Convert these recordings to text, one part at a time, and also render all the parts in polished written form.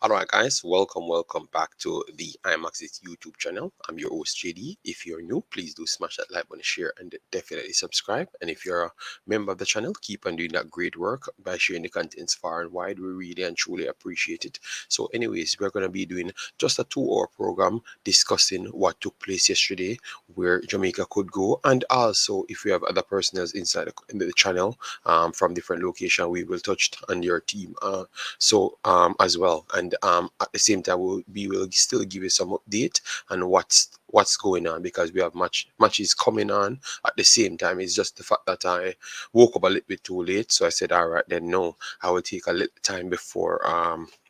Alright guys, welcome back to the Imaxit YouTube channel. I'm your host JD. If you're new, please do smash that like button, share, and definitely subscribe. And if you're a member of the channel, keep on doing that great work by sharing the contents far and wide. We really and truly appreciate it. So anyways, we're going to be doing just a 2-hour program discussing what took place yesterday, where Jamaica could go, and also if we have other personals inside the channel from different locations, we will touch on your team as well. And at the same time, we will still give you some update on what's going on, because we have matches coming on at the same time. It's just the fact that I woke up a little bit too late, so I said, all right then, no, I will take a little time before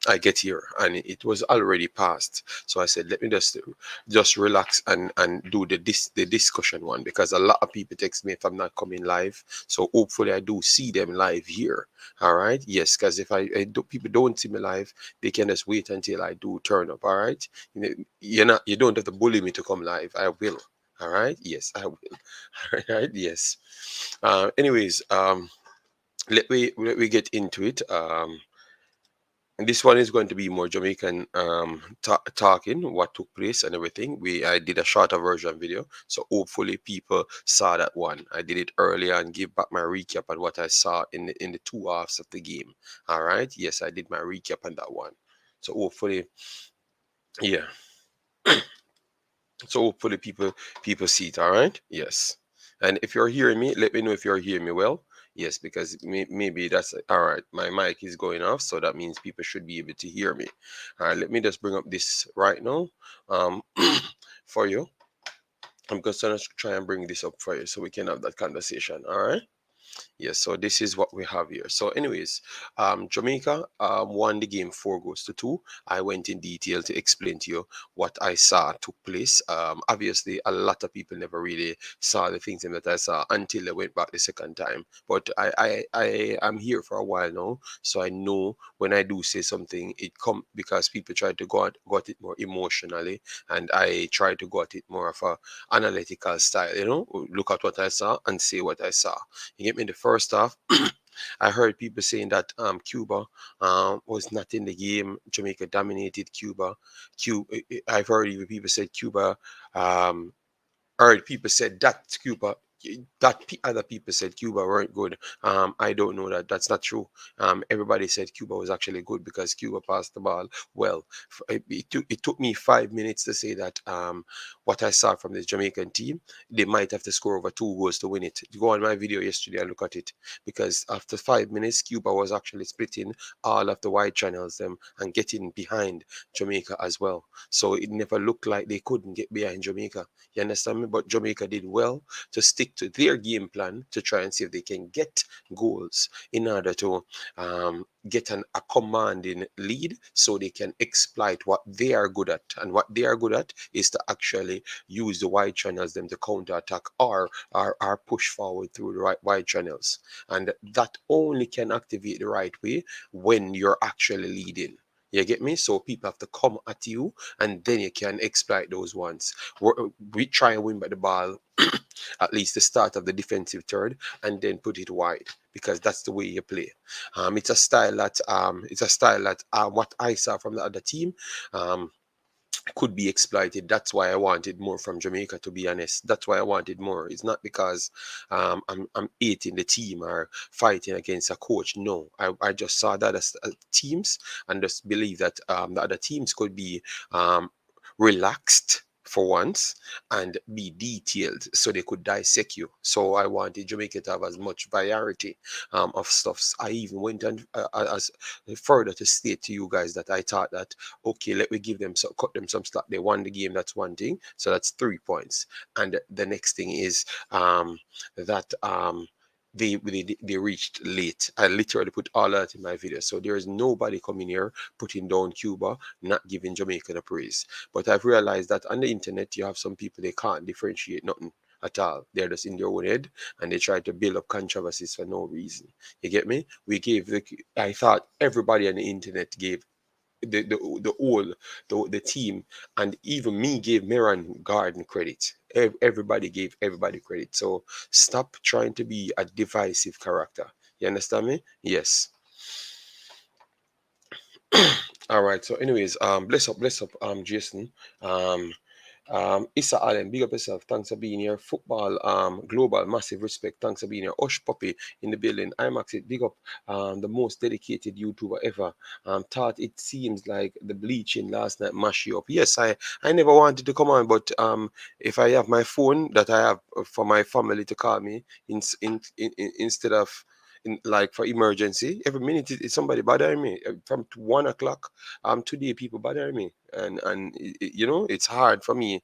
I get here, and it was already past. So I said, let me just relax and do the discussion one, because a lot of people text me if I'm not coming live. So hopefully I do see them live here. All right, yes, because if people don't see me live, they can just wait until I do turn up. All right, you don't have to bully me to come live. I will. All right, yes, I will. All right, yes. Anyways, let we get into it. And this one is going to be more Jamaican talking what took place and everything. I did a shorter version video, so hopefully people saw that one. I did it earlier and give back my recap on what I saw in the two halves of the game. All right, yes, I did my recap on that one. So hopefully, yeah. So hopefully people see it. All right, yes. And if you're hearing me, let me know if you're hearing me well. Yes, because maybe that's all right. My mic is going off, so that means people should be able to hear me. All right, let me just bring up this right now for you. I'm just gonna try and bring this up for you so we can have that conversation. All right. Yes, so this is what we have here. So anyways, Jamaica won the game 4-2. I went in detail to explain to you what I saw took place. Obviously, a lot of people never really saw the things that I saw until I went back the second time. But I am here for a while now, so I know when I do say something, it come because people try to got it more emotionally, and I try to got it more of a analytical style. Look at what I saw and say what I saw. You get me? The first half, I heard people saying that Cuba was not in the game. Jamaica dominated Cuba. I've heard even people said Cuba. Um, Heard people said that Cuba. Other people said Cuba weren't good. I don't know that. That's not true. Everybody said Cuba was actually good because Cuba passed the ball well. It took me 5 minutes to say that what I saw from the Jamaican team, they might have to score over 2 goals to win it. You go on my video yesterday and look at it, because after 5 minutes, Cuba was actually splitting all of the wide channels them and getting behind Jamaica as well. So it never looked like they couldn't get behind Jamaica. You understand me? But Jamaica did well to stick to their game plan to try and see if they can get goals in order to get a commanding lead, so they can exploit what they are good at. And what they are good at is to actually use the wide channels them to counter attack or push forward through the right wide channels. And that only can activate the right way when you're actually leading. You get me? So people have to come at you, and then you can exploit those ones. We try and win by the ball at least the start of the defensive third, and then put it wide, because that's the way you play. It's a style that what I saw from the other team could be exploited. That's why I wanted more from Jamaica, to be honest. That's why I wanted more. It's not because I'm hating the team or fighting against a coach. No, I just saw that as teams, and just believe that the other teams could be relaxed for once and be detailed, so they could dissect you. So I wanted Jamaica to have as much variety of stuffs. I even went on as further to state to you guys that I thought that, okay, let me cut them some slack. They won the game, that's one thing, so that's 3 points. And the next thing is that they reached late. I literally put all that in my video. So there is nobody coming here putting down Cuba, not giving Jamaica the praise. But I've realized that on the internet, you have some people, they can't differentiate nothing at all. They're just in their own head, and they try to build up controversies for no reason. You get me? I thought everybody on the internet gave the team, and even me gave Miran Garden credit. Everybody gave everybody credit. So stop trying to be a divisive character. You understand me? Yes. All right. So, anyways, bless up, Jason. Um, Issa Allen, big up yourself. Thanks for being here. Football, global, massive respect. Thanks for being here. Osh Puppy in the building. Imaxit, big up. The most dedicated YouTuber ever. Thought it seems like the bleaching last night mash you up. Yes, I never wanted to come on, but if I have my phone that I have for my family to call me instead of like for emergency, every minute is somebody bothering me. From 1 o'clock today people bothering me, and you know, it's hard for me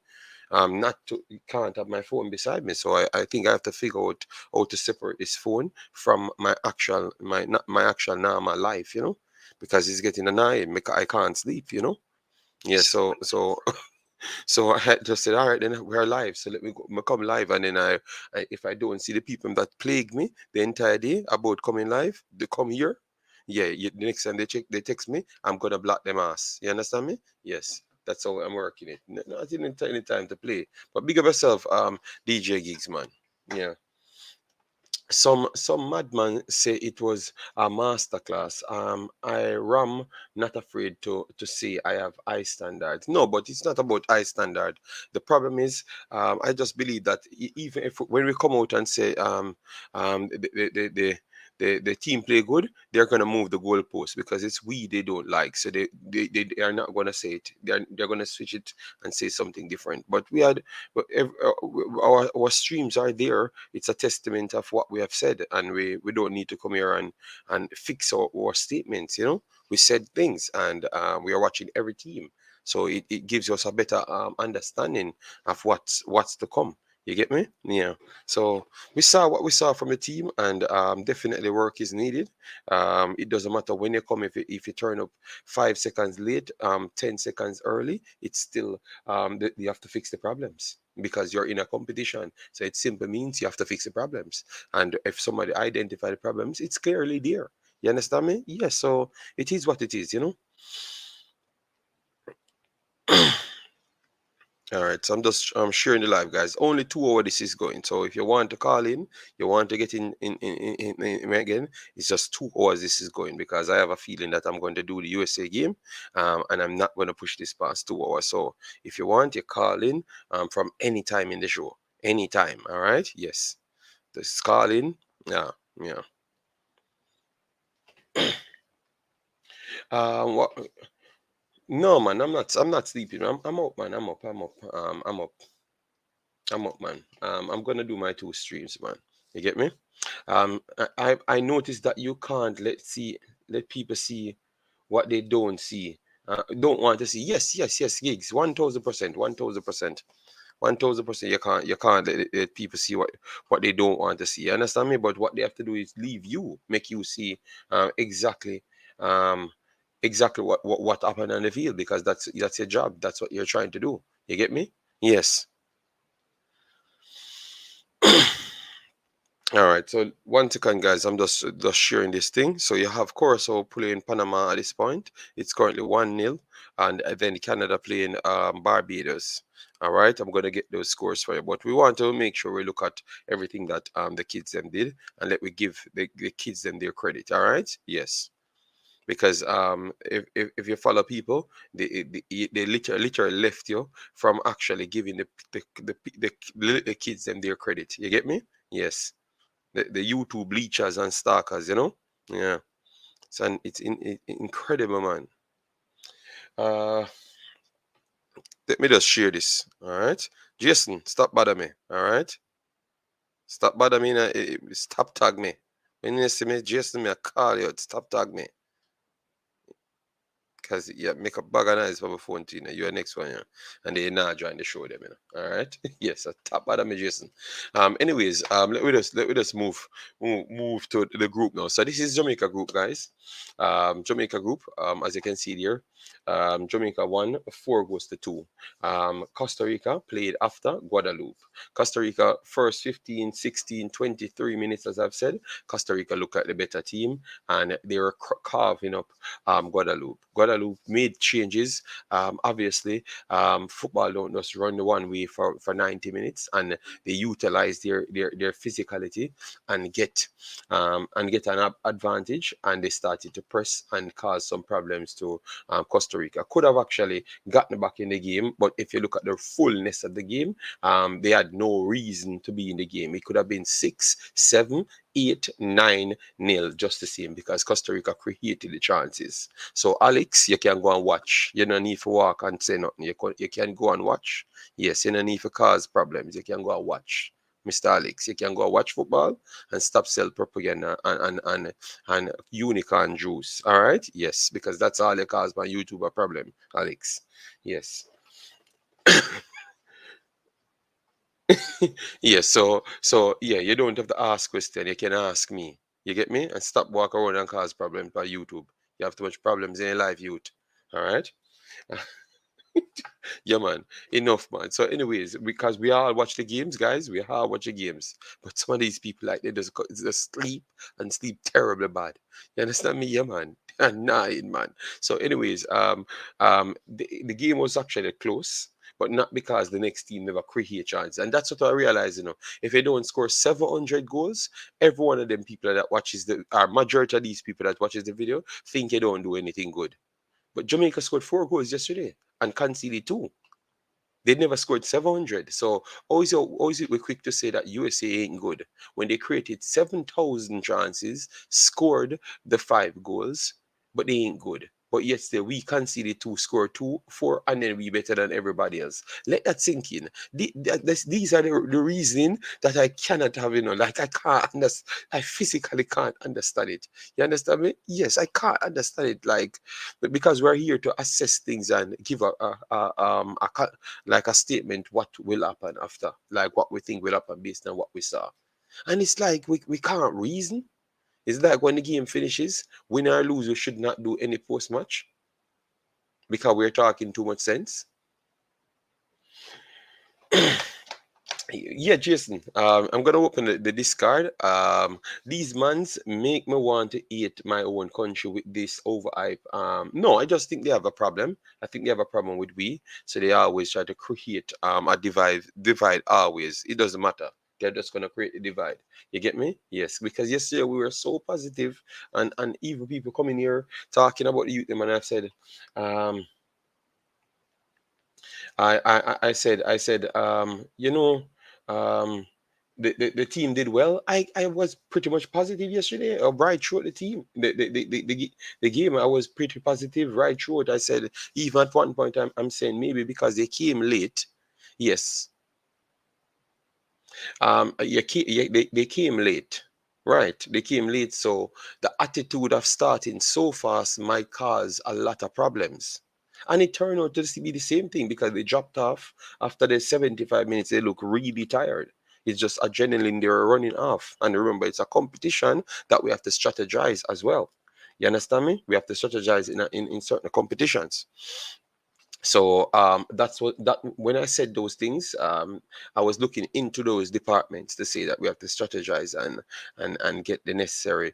not to can't have my phone beside me. So I think I have to figure out how to separate this phone from my actual not my actual normal life, you know, because it's getting annoying because I can't sleep, you know. Yeah, so so I had just said, all right, then we're live. So let me go, me come live, and then if I don't see the people that plague me the entire day about coming live, they come here. Yeah, the next time they text me, I'm gonna block them ass. You understand me? Yes, that's how I'm working it. Not any time to play, but big up yourself, DJ Gigs, man. Yeah. Some madman say it was a masterclass. I ram not afraid to say I have high standards. No, but it's not about high standard. The problem is, I just believe that even if when we come out and say the team play good, they're gonna move the goalpost because it's we they don't like. So they are not gonna say it. They're gonna switch it and say something different. But we had but our streams are there. It's a testament of what we have said, and we don't need to come here and fix our statements, you know. We said things, and we are watching every team, so it gives us a better understanding of what's to come. You get me? Yeah. So we saw what we saw from the team, and definitely work is needed. It doesn't matter when you come, if you turn up 5 seconds late, 10 seconds early, it's still you have to fix the problems because you're in a competition. So it simply means you have to fix the problems. And if somebody identify the problems, it's clearly there. You understand me? Yes. So it is what it is, you know? All right, so I'm just sharing the live, guys. Only 2 hours this is going. So if you want to call in, you want to get in again, it's just 2 hours this is going because I have a feeling that I'm going to do the USA game, and I'm not going to push this past 2 hours. So if you want, you call in from any time in the show, anytime. All right, yes, just call in. Yeah, yeah. What? No, man, I'm not sleeping. I'm up, man. I'm up. I'm up. I'm up. I'm up, man. I'm gonna do my 2 streams, man. You get me? I noticed that you can't let people see what they don't see, don't want to see. Yes, yes, yes, gigs. 1,000%, 1,000%, 1,000%. You can't let people see what they don't want to see. You understand me? But what they have to do is leave you, make you see exactly um exactly what happened on the field because that's your job. That's what you're trying to do. You get me? Yes. All right, so 1 second, guys. I'm just sharing this thing. So you have Curacao playing Panama at this point. It's currently 1-0, and then Canada playing Barbados. All right, I'm gonna get those scores for you, but we want to make sure we look at everything that the kids them did, and let we give the kids them their credit. All right, yes, because if you follow people, they literally left you from actually giving the kids them their credit. You get me? Yes, the YouTube bleachers and stalkers, you know? Yeah. It's incredible, man. Uh, Let me just share this. All right. Jason, stop bother me. All right. Stop bother me. Stop tag me. When you see me, Jason, me, I call you. Stop tag me. Because you make a bag of noise for my phone to you. You're next one, yeah. And they're not trying to show them, you know. All right. Yes, a top bottom me, Jason. Anyways, let we just move to the group now. So this is Jamaica group, guys. Jamaica group, as you can see here. Jamaica won 4-2. Costa Rica played after Guadeloupe. Costa Rica first 15, 16, 23 minutes, as I've said. Costa Rica look at the better team and they were carving up Guadeloupe. Guadeloupe made changes. Obviously, football don't just run the one way for 90 minutes, and they utilize their physicality and get an advantage, and they started to press and cause some problems to Costa Rica. Could have actually gotten back in the game, but if you look at the fullness of the game, they had no reason to be in the game. It could have been 6, 7, 8, 9 nil, just the same, because Costa Rica created the chances. So Alex, you can go and watch. You don't need to walk and say nothing. You can go and watch. Yes, you don't need to cause problems. You can go and watch. Mr. Alex, you can go and watch football and stop sell propaganda and unicorn juice. All right? Yes, because that's all you cause my YouTube a problem, Alex. Yes. Yes, so yeah, you don't have to ask question. You can ask me. You get me? And stop walk around and cause problems by YouTube. You have too much problems in your life, youth. All right? Yeah, man. Enough, man. So, anyways, because we all watch the games, guys, we all watch the games. But some of these people, like, they just sleep and sleep terribly bad. You understand me? Yeah, man. Nah, man. So, anyways, the game was actually close, but not because the next team never create chance. And that's what I realize, if they don't score 700 goals, every one of them people that watches majority of these people that watches the video think they don't do anything good. But Jamaica scored 4 goals yesterday and conceded 2. They never scored 700. So always we're quick to say that USA ain't good when they created 7,000 chances, scored the 5 goals, but they ain't good. But yet still, we conceded 2, score 2, 4, and then we better than everybody else. Let that sink in. These are the reason that I cannot have, like I can't understand. I physically can't understand it. You understand me? Yes, I can't understand it. Like, but because we're here to assess things and give like a statement what will happen after, like what we think will happen based on what we saw. And it's like we can't reason. It's like when the game finishes, win or lose, we should not do any post match because we're talking too much sense. Yeah, Jason. I'm gonna open the discard. These mans make me want to eat my own country with this overhype. No, I just think they have a problem. I think they have a problem with we, so they always try to create a divide always. It doesn't matter. They're just gonna create a divide. You get me? Yes, because yesterday we were so positive, and even people coming here talking about the youth, and I've said, um, I said, um, the team did well. I was pretty much positive yesterday, right throughout the team. The game, I was pretty positive right through it. I said, even at one point, I'm saying maybe because they came late. Yes. They came late. Right. They came late. So the attitude of starting so fast might cause a lot of problems. And it turned out to be the same thing because they dropped off after the 75 minutes. They look really tired. It's just adrenaline they were running off. And remember, it's a competition that we have to strategize as well. You understand me? We have to strategize in certain competitions. So that's what that when I said those things, I was looking into those departments to say that we have to strategize and get the necessary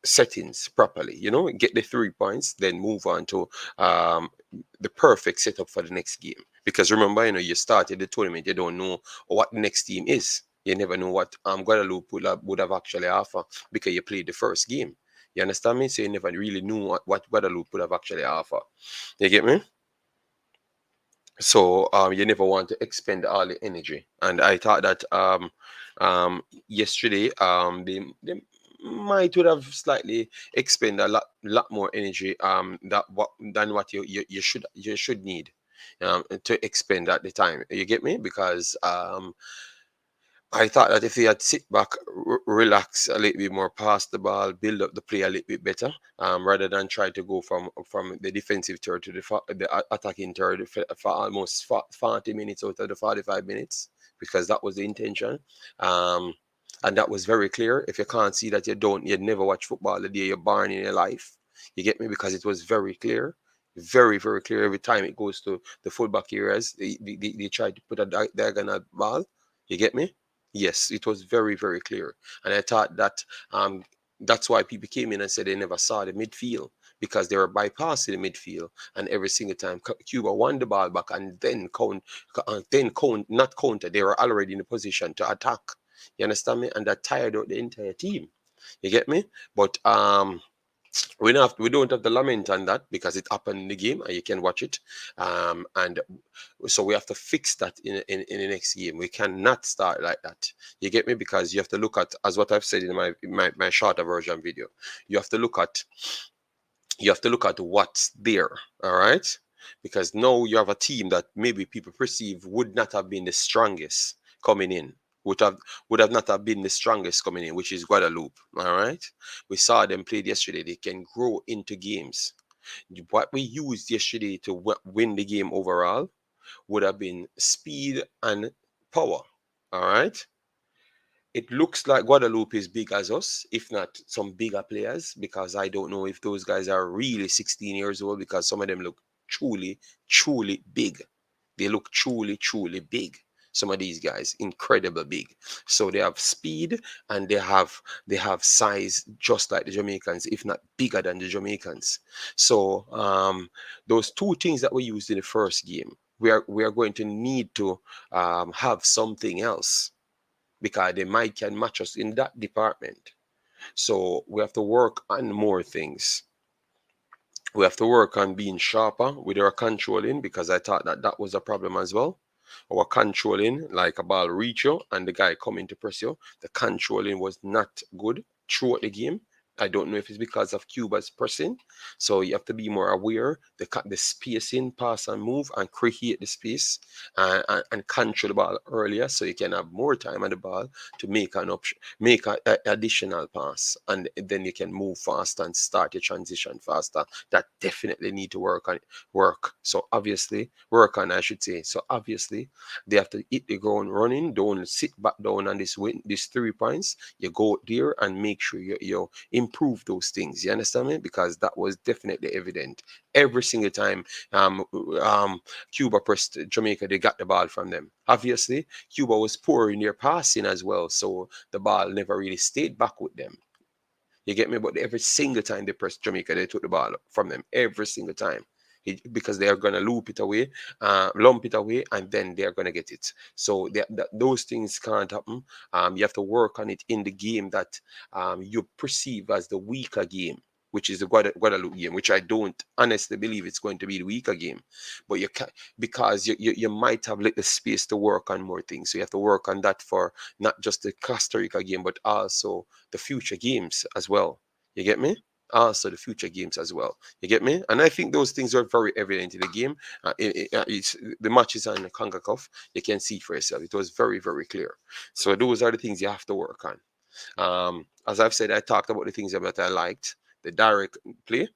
settings properly. Get the 3 points, then move on to the perfect setup for the next game. Because remember, you started the tournament, you don't know what the next team is. You never know what Guadeloupe would have actually offer because you played the first game. You understand me? So you never really knew what Guadeloupe would have actually offer. You get me? So you never want to expend all the energy. And I thought that yesterday they might would have slightly expend a lot more energy than what you should need to expend at the time. You get me? Because I thought that if they had sit back, relax a little bit more, pass the ball, build up the play a little bit better, rather than try to go from the defensive third to the attacking third for almost 40 minutes out of the 45 minutes, because that was the intention. Um, and that was very clear. If you can't see that, you'd never watch football the day you're born in your life. You get me? Because it was very clear. Very, very clear. Every time it goes to the fullback areas, they try to put a diagonal ball. You get me? Yes, it was very, very clear. And I thought that that's why people came in and said they never saw the midfield, because they were bypassing the midfield, and every single time Cuba won the ball back and not counter, they were already in a position to attack. You understand me? And that tired out the entire team. You get me? But we don't have to lament on that because it happened in the game and you can watch it. And so we have to fix that in the next game. We cannot start like that. You get me? Because you have to look at, as what I've said in my shorter version video, you have to look at what's there. All right, because now you have a team that maybe people perceive would not have been the strongest coming in, would have not have been the strongest coming in, which is Guadeloupe. All right, we saw them played yesterday. They can grow into games. What we used yesterday to win the game overall would have been speed and power. All right, it looks like Guadeloupe is big as us, if not some bigger players, because I don't know if those guys are really 16 years old, because some of them look truly, truly big. They look truly, truly big. Some of these guys, incredible big. So they have speed and they have size just like the Jamaicans, if not bigger than the Jamaicans. So those two things that we used in the first game, we are going to need to have something else, because they might can match us in that department. So we have to work on more things. We have to work on being sharper with our controlling, because I thought that was a problem as well. Our controlling, like a ball reach you and the guy coming to press you, the controlling was not good throughout the game. I don't know if it's because of Cuba's pressing. So you have to be more aware, the spacing, pass and move, and create the space, and control the ball earlier, so you can have more time on the ball to make an option, make an additional pass, and then you can move faster and start your transition faster. That definitely need to work. So obviously, work on, I should say. So obviously, they have to hit the ground running. Don't sit back down on these 3 points. You go there and make sure you improve those things. You understand me? Because that was definitely evident every single time Cuba pressed Jamaica, they got the ball from them. Obviously, Cuba was poor in their passing as well, so the ball never really stayed back with them. You get me? But every single time they pressed Jamaica, they took the ball from them every single time. Because they are going to loop it away, lump it away, and then they are going to get it. So those things can't happen. You have to work on it in the game that you perceive as the weaker game, which is the Guadeloupe game, which I don't honestly believe it's going to be the weaker game. But you can, because you might have little space to work on more things. So you have to work on that for not just the Costa Rica game, but also the future games as well. You get me? Also the future games as well. You get me? And I think those things are very evident in the game. It's the matches on Concacaf. You can see for yourself. It was very, very clear. So those are the things you have to work on. As I've said, I talked about the things that I liked. The direct play,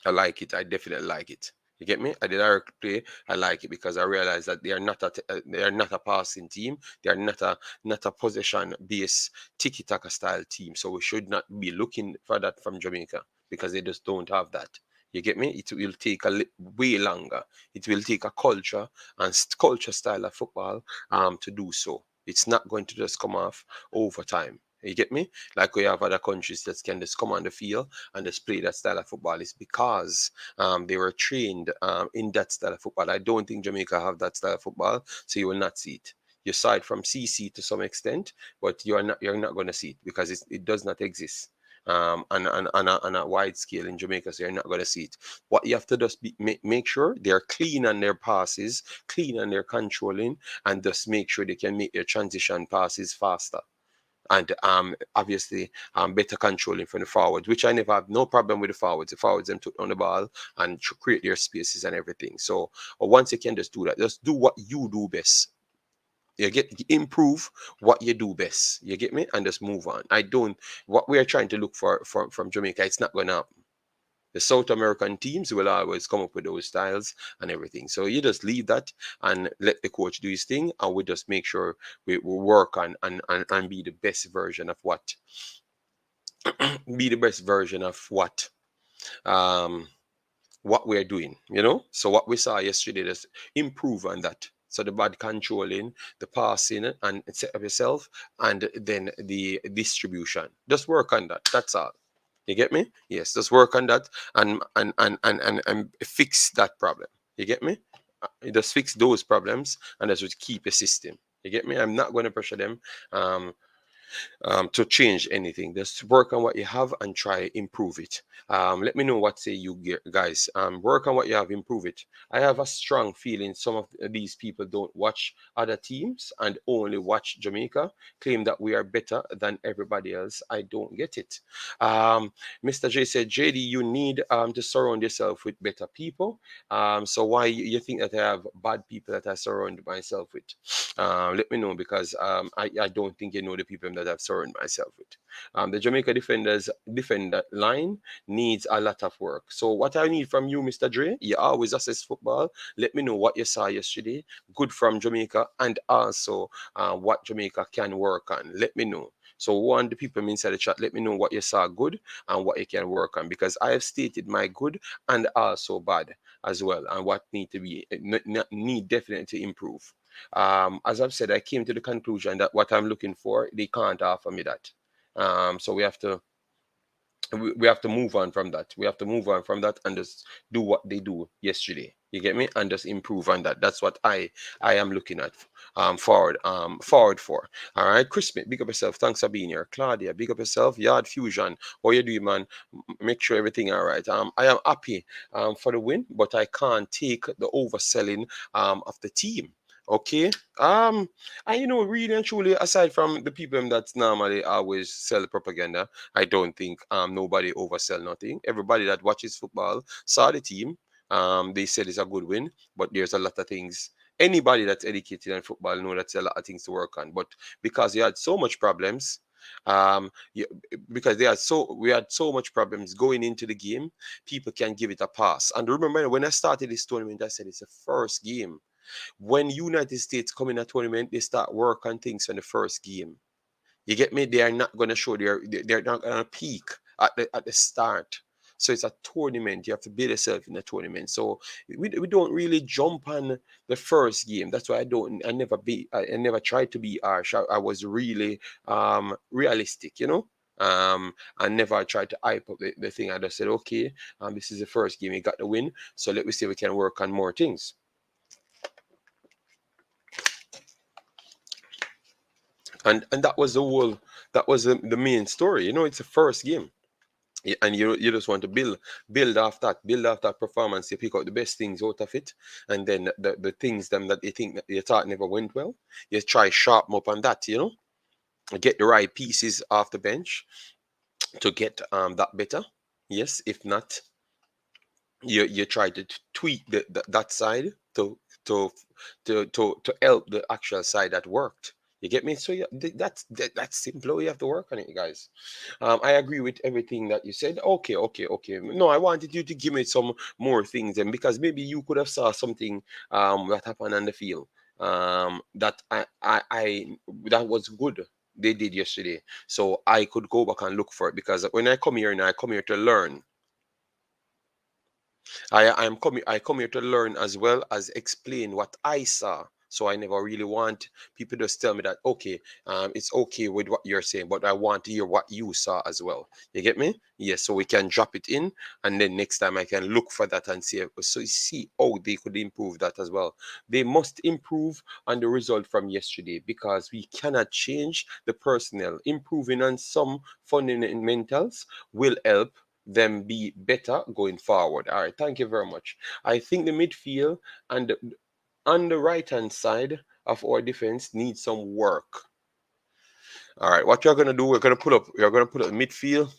I like it. I definitely like it. You get me? I did direct play. I like it because I realize that they are not a passing team. They are not a possession based tiki taka style team. So we should not be looking for that from Jamaica, because they just don't have that. You get me? It will take way longer. It will take a culture and culture style of football to do so. It's not going to just come off over time. You get me? Like we have other countries that can just come on the field and just play that style of football. It's because they were trained in that style of football. I don't think Jamaica have that style of football, so you will not see it. You saw it from CC to some extent, but you're not going to see it because it does not exist. On a wide scale in Jamaica, so you're not going to see it. What you have to just make sure they're clean on their passes, clean on their controlling, and just make sure they can make their transition passes faster. And obviously better controlling from the forwards, which I never have no problem with the forwards. The forwards them took on the ball and create their spaces and everything. So once you can just do that, just do what you do best. You improve what you do best. You get me? And just move on. I don't what we are trying to look for from Jamaica, it's not gonna happen. The South American teams will always come up with those styles and everything. So you just leave that and let the coach do his thing, and we just make sure we work on and be the best version of what be the best version of um what we're doing, you know. So what we saw yesterday, just improve on that. So the bad controlling, the passing, and set up yourself, and then the distribution. Just work on that. That's all. You get me? Yes, just work on that and fix that problem. You get me? Just fix those problems and just keep a system. You get me? I'm not going to pressure them. Um, to change anything. Just work on what you have and try improve it. Let me know what say you guys. Work on what you have, improve it. I have a strong feeling some of these people don't watch other teams and only watch Jamaica. Claim that we are better than everybody else. I don't get it. Mr. J said, JD, you need to surround yourself with better people. So why you think that I have bad people that I surround myself with? Let me know because I don't think you know the people that I've surrounded myself with. The Jamaica defender line needs a lot of work. So what I need from you, Mr. Dre, you always assess football. Let me know what you saw yesterday, good from Jamaica, and also what Jamaica can work on. Let me know. So one the people inside the chat, let me know what you saw good and what you can work on because I have stated my good and also bad as well and what need to be need definitely to improve. As I've said, I came to the conclusion that what I'm looking for, they can't offer me that. So we have to move on from that. We have to move on from that and just do what they do yesterday. You get me? And just improve on that. That's what I am looking at forward for. All right, Chris Smith, big up yourself. Thanks for being here. Claudia, big up yourself. Yard Fusion, how you doing, man? Make sure everything all right. I am happy for the win, but I can't take the overselling of the team. Okay. And really and truly, aside from the people that normally always sell propaganda, I don't think nobody oversell nothing. Everybody that watches football saw the team. They said it's a good win, but there's a lot of things. Anybody that's educated in football know that's a lot of things to work on. But because you had so much problems, yeah, because we had so much problems going into the game, people can give it a pass. And remember when I started this tournament, I said it's the first game. When United States come in a tournament, they start work on things on the first game. You get me? They are not going to show they're not going to peak at the start. So it's a tournament. You have to build yourself in a tournament. So we don't really jump on the first game. That's why I never tried to be harsh. I was really realistic, I never tried to hype up the thing. I just said, okay, this is the first game. We got the win. So let me see if we can work on more things. And that was the main story. It's the first game. And you just want to build off that performance. You pick out the best things out of it, and then the things them that you think that you thought never went well, you try sharpen up on that. Get the right pieces off the bench to get that better. Yes, if not, you try to tweak that side to to help the actual side that worked. You get me? So yeah, that's simple. You have to work on it, guys. I agree with everything that you said. Okay, okay, okay. No, I wanted you to give me some more things, and because maybe you could have saw something that happened on the field that I that was good. They did yesterday, so I could go back and look for it because when I come here and I come here to learn. I come here to learn as well as explain what I saw. So I never really want people to just tell me that okay, it's okay with what you're saying, but I want to hear what you saw as well. You get me? Yes. So we can drop it in, and then next time I can look for that and see. So you see, oh, they could improve that as well. They must improve on the result from yesterday because we cannot change the personnel. Improving on some fundamentals will help them be better going forward. All right, thank you very much. I think the midfield and on the right hand side of our defense needs some work. All right, what you're gonna do? You're gonna put up midfield.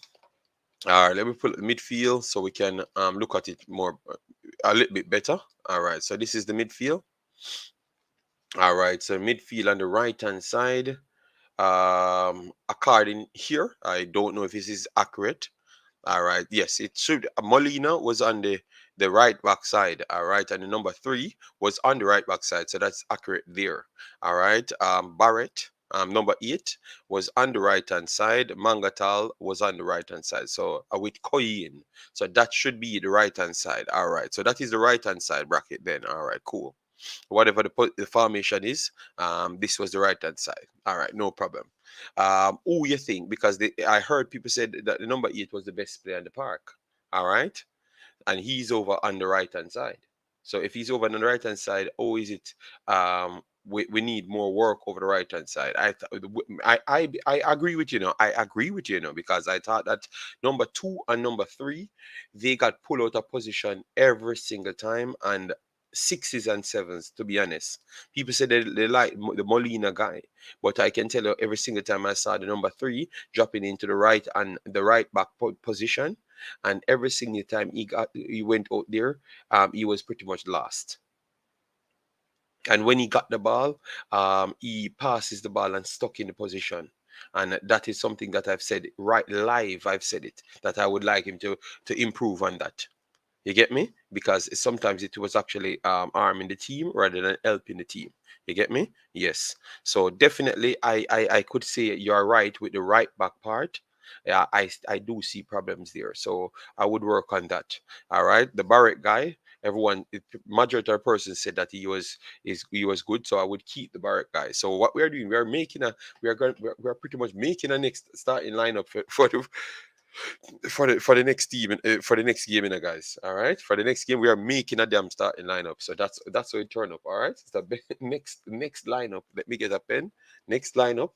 All right, let me put up midfield so we can look at it more a little bit better. All right, so this is the midfield. All right, so midfield on the right hand side. According here, I don't know if this is accurate. All right. Yes, it should. Molina was on the right back side. All right, and the number 3 was on the right back side, so that's accurate there. All right. Barrett, number 8 was on the right hand side. Mangatal was on the right hand side. So with Koyin, so that should be the right hand side. All right. So that is the right hand side bracket then. All right. Cool. Whatever the formation is, this was the right hand side. All right. No problem. Who you think? Because I heard people said that the number 8 was the best player in the park. All right, and he's over on the right hand side. So if he's over on the right hand side, oh, is it? We need more work over the right hand side. I agree with you. I agree with you. Because I thought that number 2 and number 3, they got pulled out of position every single time, and sixes and sevens. To be honest, people say they like the Molina guy, but I can tell you every single time I saw the number 3 dropping into the right and the right back position, and every single time he went out there, he was pretty much lost. And when he got the ball, he passes the ball and stuck in the position. And that is something that I've said right live. I've said it that I would like him to improve on that. You get me? Because sometimes it was actually arming the team rather than helping the team. You get me? Yes. So definitely, I could say you're right with the right back part. Yeah, I do see problems there. So I would work on that. All right. The Barrett guy, majority of persons said that he was good. So I would keep the Barrett guy. So what we are doing, we are pretty much making a next starting lineup for the next team for the next game, guys. All right, for the next game we are making a damn starting lineup. So that's how it turn up. All right, it's the next lineup. Let me get a pen. Next lineup.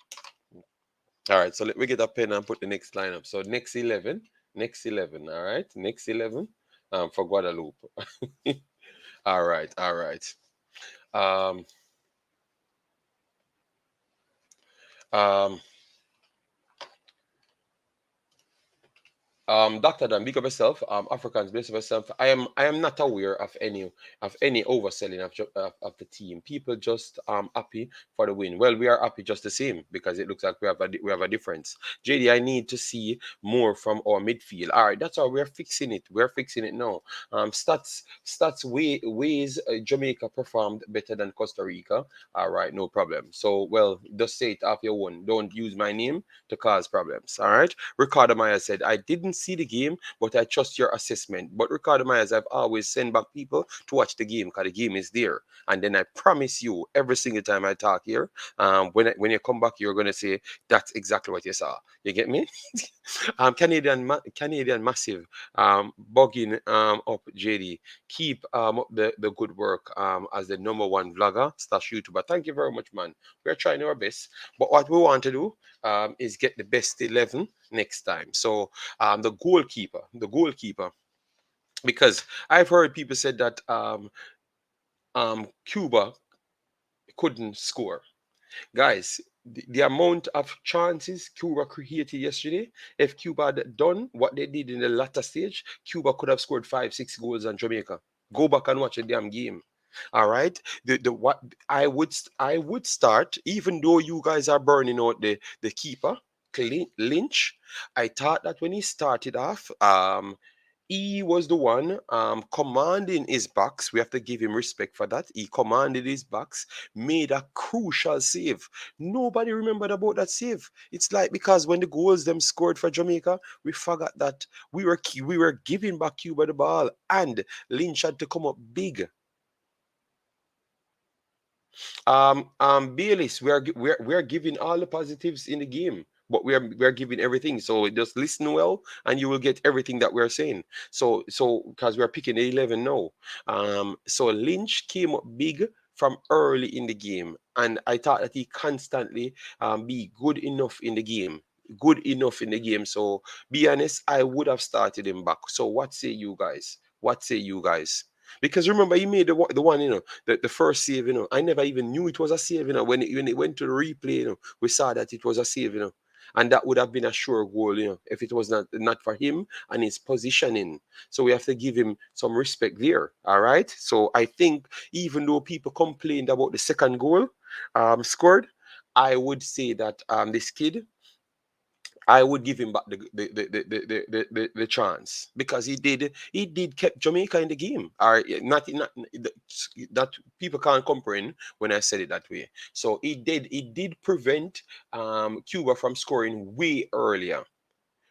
All right, so let me get a pen and put the next lineup. So next 11. All right, next 11 for Guadeloupe. All right, all right. um um Dr. Dan, big up yourself. Africans, bless yourself. I am not aware of any overselling of the team. People just happy for the win. Well, we are happy just the same because it looks like we have a difference. JD, I need to see more from our midfield. All right, that's how we're fixing it. We're fixing it now. Ways Jamaica performed better than Costa Rica. All right, no problem. So well, just say it off your own. Don't use my name to cause problems. All right. Ricardo Myers said, I didn't see the game, but I trust your assessment. But Ricardo Myers, I've always sent back people to watch the game because the game is there. And then I promise you, every single time I talk here, when you come back, you're going to say, that's exactly what you saw. You get me? Canadian Massive, bugging up JD. Keep up the good work as the number one vlogger slash YouTuber. Thank you very much, man. We're trying our best. But what we want to do is get the best 11 next time. So the goalkeeper, because I've heard people said that Cuba couldn't score. Guys, the amount of chances Cuba created yesterday, if Cuba had done what they did in the latter stage, Cuba could have scored 5, 6 goals on Jamaica. Go back and watch a damn game. All right. The what I would start, even though you guys are burning out the keeper, Lynch. I thought that when he started off, he was the one commanding his backs. We have to give him respect for that. He commanded his backs, made a crucial save. Nobody remembered about that save. It's like because when the goals them scored for Jamaica, we forgot that we were giving back Cuba the ball, and Lynch had to come up big. Bayliss, we are giving all the positives in the game, but we are giving everything. So just listen well, and you will get everything that we're saying. So because we are picking the 11 now. So Lynch came up big from early in the game, and I thought that he constantly be good enough in the game. Good enough in the game. So be honest, I would have started him back. So what say you guys? What say you guys? Because remember, he made the one, the first save, I never even knew it was a save, when it went to the replay, we saw that it was a save, and that would have been a sure goal, if it was not for him and his positioning. So we have to give him some respect there. All right. So I think even though people complained about the second goal scored, I would say that this kid, I would give him back the chance because he did kept Jamaica in the game. Or not that people can't comprehend when I said it that way. So he did prevent Cuba from scoring way earlier.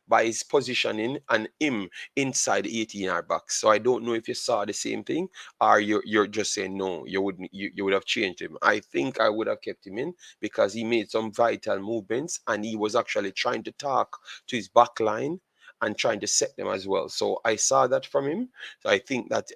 by his positioning and him inside the 18-yard box. So I don't know if you saw the same thing, or you're just saying no, you would have changed him. I think I would have kept him in because he made some vital movements and he was actually trying to talk to his back line and trying to set them as well. So I saw that from him. So I think that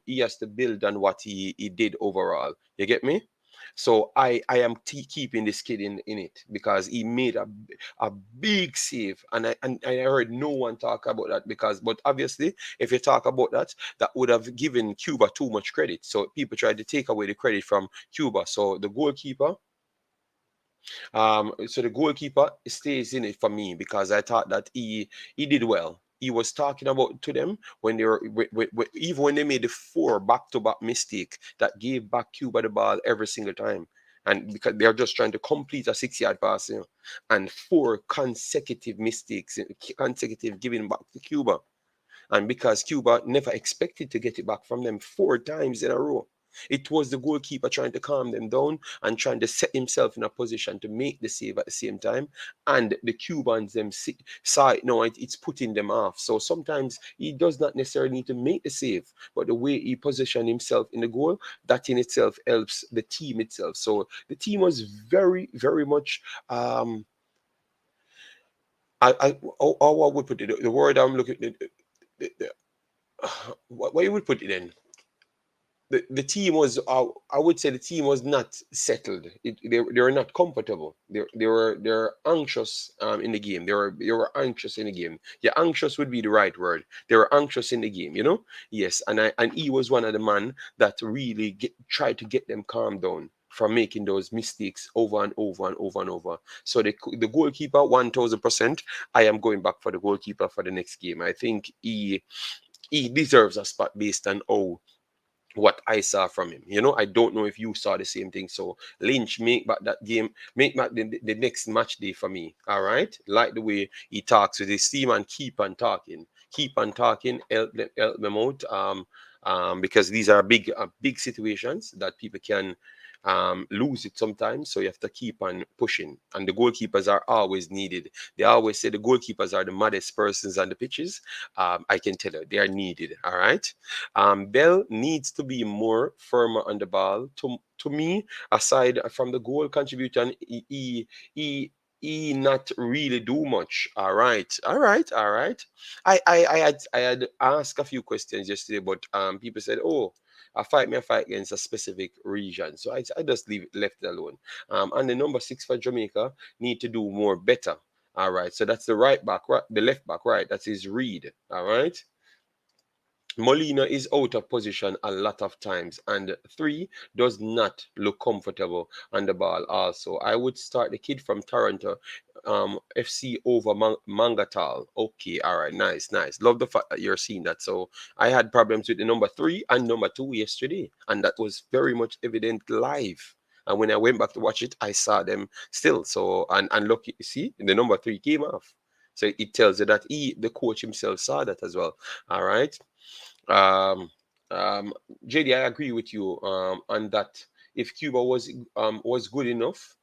he has to build on what he did overall. You get me? So I am keeping this kid in it because he made a big save, and I heard no one talk about that because, but obviously if you talk about that, that would have given Cuba too much credit. So people tried to take away the credit from Cuba. So the goalkeeper, so the goalkeeper stays in it for me because I thought that he did well. He was talking about to them when they were even when they made the four back-to-back mistake that gave back Cuba the ball every single time. And because they're just trying to complete a 6-yard pass, and four consecutive mistakes, consecutive giving back to Cuba. And because Cuba never expected to get it back from them 4 times in a row, it was the goalkeeper trying to calm them down and trying to set himself in a position to make the save at the same time. And the Cubans them saw it. No, it's putting them off. So sometimes he does not necessarily need to make the save, but the way he positioned himself in the goal, that in itself helps the team itself. So the team was very, very much. How I would put it, the word I'm looking at, the, what you would put it in, the team was, I would say the team was not settled. They were not comfortable. They're anxious in the game. They were anxious in the game. Yeah, anxious would be the right word. They were anxious in the game, Yes, and he was one of the man that really tried to get them calmed down from making those mistakes over and over and over and over. So the goalkeeper, 1000%. I am going back for the goalkeeper for the next game. I think he deserves a spot based on what I saw from him. I don't know if you saw the same thing. So Lynch, make back that game, make back the next match day for me. All right. Like the way he talks with his team and keep on talking. Keep on talking, help them out. Because these are big situations that people can lose it sometimes. So you have to keep on pushing. And the goalkeepers are always needed. They always say the goalkeepers are the maddest persons on the pitches. I can tell you they are needed. All right. Bell needs to be more firmer on the ball. To me, aside from the goal contribution, he not really do much. All right, all right, all right. I had asked a few questions yesterday, but people said, "Oh, I fight against a specific region," so I just left it alone. And the number 6 for Jamaica need to do more better. All right, so that's the right back, right, the left back, right? That is Reed. All right. Molina is out of position a lot of times, and 3 does not look comfortable on the ball. Also, I would start the kid from Toronto, FC over Mangatal. Okay, all right, nice, nice. Love the fact that you're seeing that. So I had problems with the number 3 and number 2 yesterday, and that was very much evident live. And when I went back to watch it, I saw them still. So and look, you see, the number 3 came off. So it tells you that the coach himself saw that as well. All right. Um, JD, I agree with you on that. If Cuba was good enough,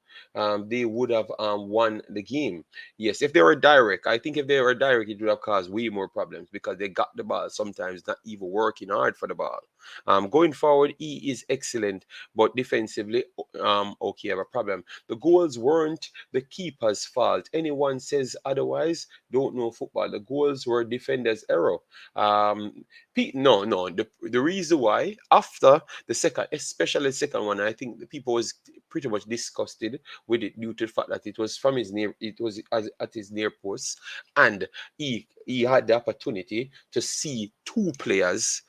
they would have won the game. Yes, if they were direct, I think if they were direct, it would have caused way more problems because they got the ball sometimes not even working hard for the ball. Going forward, he is excellent, but defensively, okay, I have a problem. The goals weren't the keeper's fault. Anyone says otherwise, don't know football. The goals were defenders' error. Um, no, no. The reason why after the second, especially the second one, I think the people was pretty much disgusted with it due to the fact that it was from his near, it was at his near post, and he had the opportunity to see 2 players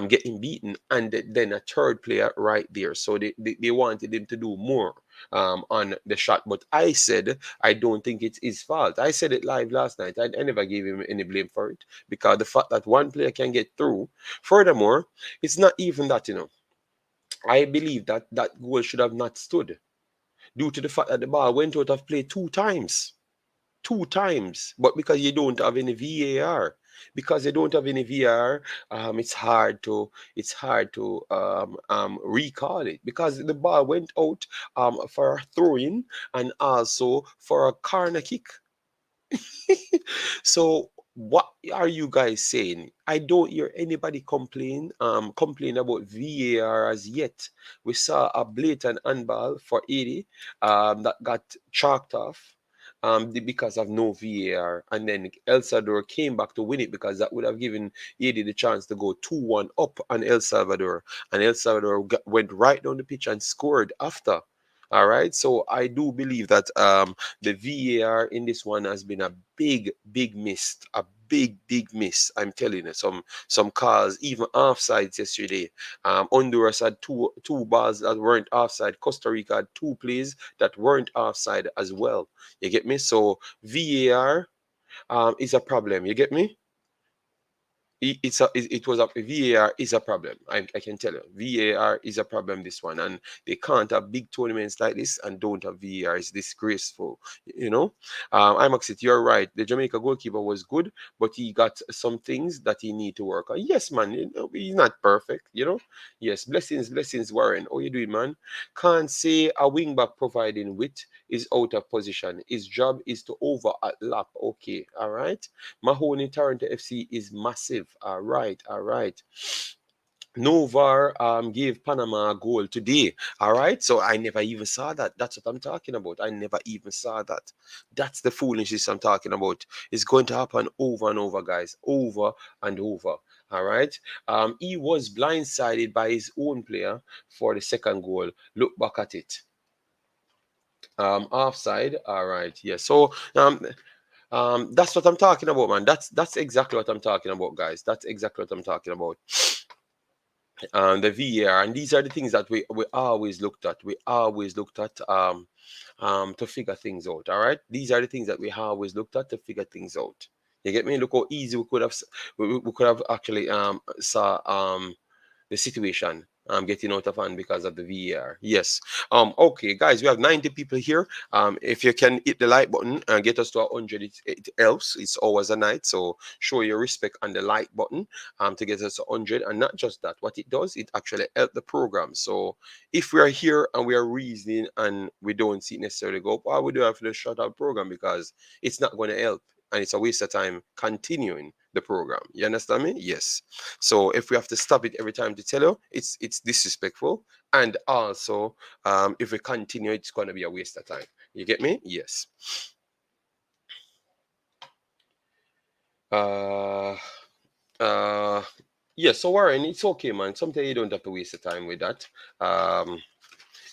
getting beaten, and then a third player right there. So they wanted him to do more on the shot. But I said I don't think it's his fault. I said it live last night. I never gave him any blame for it because the fact that one player can get through. Furthermore, it's not even that. I believe that that goal should have not stood due to the fact that the ball went out of play 2 times. 2 times. But because you don't have any VAR, because you don't have any VAR, it's hard to recall it because the ball went out for a throw-in and also for a corner kick. So What are you guys saying? I don't hear anybody complain about VAR as yet. We saw a blatant handball for 80 that got chalked off because of no VAR, and then El Salvador came back to win it because that would have given 80 the chance to go 2-1 up on El Salvador, and El Salvador went right down the pitch and scored after. All right, so I do believe that the VAR in this one has been a big miss, a big miss. I'm telling you, some calls, even offsides yesterday. Honduras had two balls that weren't offside. Costa Rica had two plays that weren't offside as well. You get me? So VAR is a problem. You get me? It was a VAR is a problem. I can tell you, VAR is a problem. This one, and they can't have big tournaments like this and don't have VAR. It's disgraceful. You know, Imaxit, you're right. The Jamaica goalkeeper was good, but he got some things that he need to work on. Yes, man. You know, he's not perfect. You know. Yes, blessings, Warren. How you doing, man? Can't say a wing back providing width is out of position. His job is to overlap. Okay, all right. Mahoney Toronto FC is massive. All right, all right. Novar gave Panama a goal today. All right, so I never even saw that. That's what I'm talking about. I never even saw that. That's the foolishness I'm talking about. It's going to happen over and over, guys, over and over. All right. He was blindsided by his own player for the second goal. Look back at it. Offside. All right. Yeah. So that's what I'm talking about, man. That's exactly what I'm talking about, guys. That's exactly what I'm talking about. The VAR, and these are the things that we always looked at. We always looked at to figure things out. All right, these are the things that we always looked at to figure things out. You get me? Look how easy we could have actually saw the situation getting out of hand because of the VAR. Yes. Okay, guys, we have 90 people here. If you can hit the like button and get us to 100, it helps. It's always a night. So show your respect on the like button to get us to 100. And not just that, what it does, it actually helps the program. So if we are here and we are reasoning and we don't see it necessarily go up, why would we have to shut our program? Because it's not going to help. And it's a waste of time continuing the program. You understand me? Yes. So if we have to stop it every time to tell you, it's disrespectful. And also, if we continue, it's going to be a waste of time. You get me? Yes. Yeah, so Warren, it's okay, man. Sometimes you don't have to waste the time with that.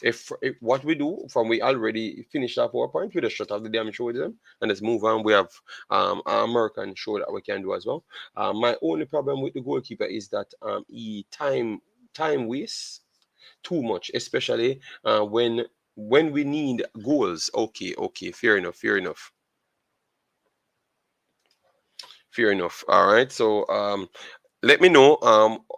If what we do from we already finished our PowerPoint, we just shut off the damn show with them and let's move on. We have our American show that we can do as well. My only problem with the goalkeeper is that he time wastes too much, especially when we need goals. Okay, fair enough. All right, so let me know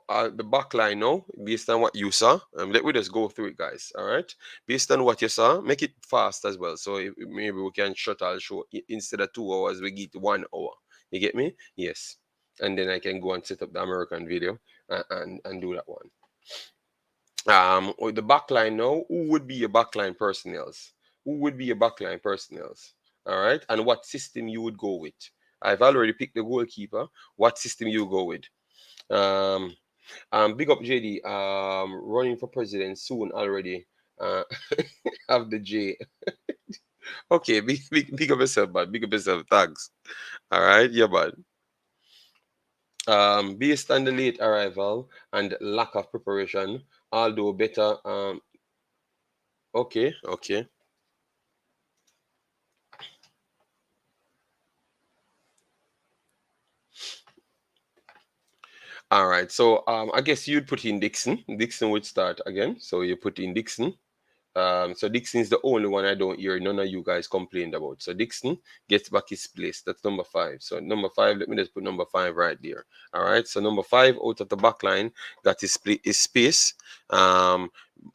the back line now based on what you saw. Let me just go through it, guys. All right, based on what you saw, make it fast as well. So maybe we can shut our show instead of 2 hours, we get 1 hour. You get me? Yes. And then I can go and set up the American video and do that one. Or the backline now, who would be your backline personnels? Who would be your backline personnels? All right, and what system you would go with? I've already picked the goalkeeper. What system you go with? Um, Big up JD. Running for president soon already. Uh, have the J. Okay, big up yourself, bud. Big up yourself. Thanks. All right, yeah, bud. Based on the late arrival and lack of preparation, although better. Okay. All right. So I guess you'd put in Dixon. Dixon would start again. So you put in Dixon. So Dixon is the only one I don't hear none of you guys complained about. So Dixon gets back his place. That's number 5. So number 5, let me just put number 5 right there. All right. So number 5 out of the back line got his space.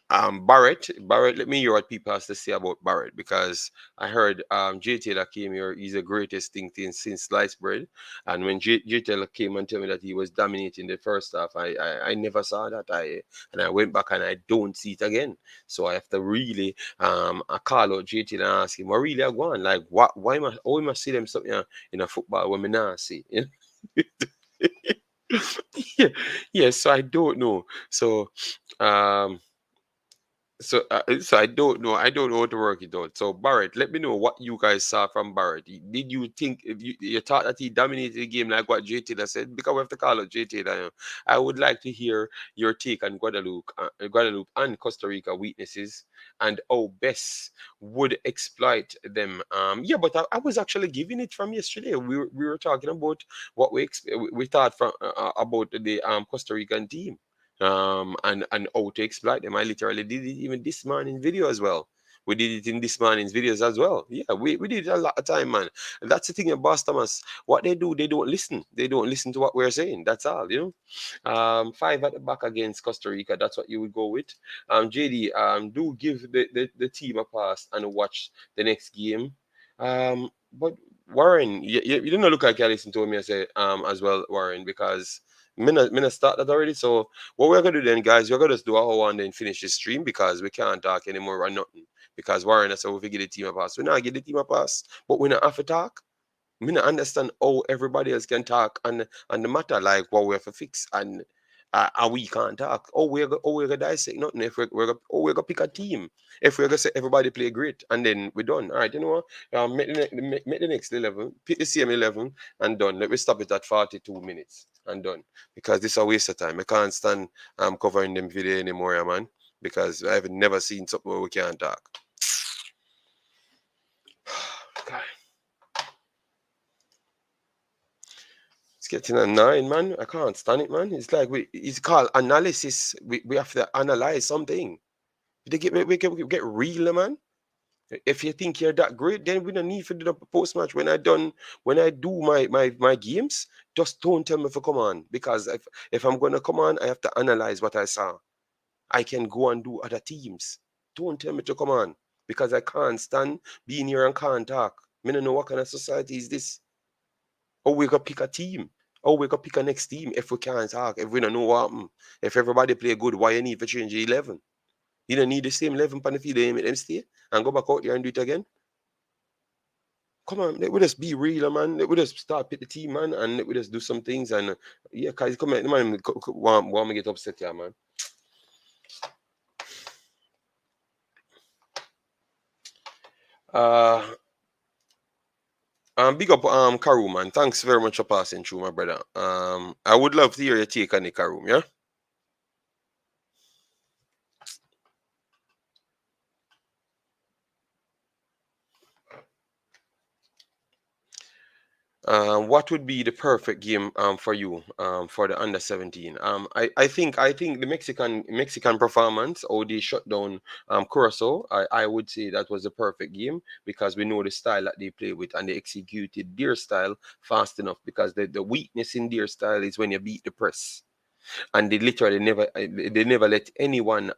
Barrett, let me hear what people has to say about Barrett, because I heard Jay Taylor came here, he's the greatest thing since sliced bread. And when Jay Taylor came and told me that he was dominating the first half, I never saw that. I went back and I don't see it again. So I have to really I call out Jay Taylor and ask him, what really I going? Like, what, why must see them something in a football when me not see? You know? Yeah, yeah, so I don't know. Um so I don't know. I don't know how to work it out. So Barrett, let me know what you guys saw from Barrett. Did you think, if you thought that he dominated the game like what Jay Taylor said? Because we have to call out Jay Taylor. I would like to hear your take on Guadeloupe and Costa Rica weaknesses, and how best would exploit them. Yeah, but I was actually giving it from yesterday. We were talking about what we thought from about the Costa Rican team, and how to exploit them. I literally did it even this morning video as well. We did it in this morning's videos as well. Yeah, we did it a lot of time, man. And that's the thing about Thomas. What they do, they don't listen. They don't listen to what we're saying. That's all, you know. Five at the back against Costa Rica. That's what you would go with. JD, do give the team a pass and watch the next game. But Warren, you didn't look like you listened to me. I say as well, Warren, because me not start that already. So what we're gonna do then, guys, we're gonna just do a whole and then finish the stream, because we can't talk anymore or nothing. Because Warren, I said, if we get the team a pass, we not get the team a pass, but we not have to talk. Me not understand how everybody else can talk and the matter, like what we have to fix, and we can't talk. Oh, we're gonna dissect nothing. If we're gonna pick a team. If we're gonna say everybody play great and then we're done. All right, you know what? Make the next 11, pick the same 11 and done. Let me stop it at 42 minutes and done, because this is a waste of time. I can't stand covering them video anymore, yeah, man. Because I've never seen something where we can't talk. God. It's getting annoying, man. I can't stand it, man. It's like it's called analysis. We have to analyze something. We get real, man. If you think you're that great, then we don't need to do the post match. When I do my games, just don't tell me to come on. Because if I'm gonna come on, I have to analyze what I saw. I can go and do other teams. Don't tell me to come on. Because I can't stand being here and can't talk. I don't know what kind of society is this. Or we could pick a team. Or we could pick a next team if we can't talk, if we don't know what happened. If everybody play good, why you need to change the 11? You don't need the same 11 pan if you don't make them stay and go back out there and do it again. Come on, let we just be real, man. Let we just start pick the team, man, and let we just do some things. And yeah, guys, come on, man, want me get upset here, man. Uh, big up, Karu, man. Thanks very much for passing through, my brother. I would love to hear your take on the Karu, yeah. What would be the perfect game for you for the under 17? I think the Mexican performance, or the shutdown Curacao, I would say that was the perfect game, because we know the style that they play with, and they executed their style fast enough, because the weakness in their style is when you beat the press, and they literally never let anyone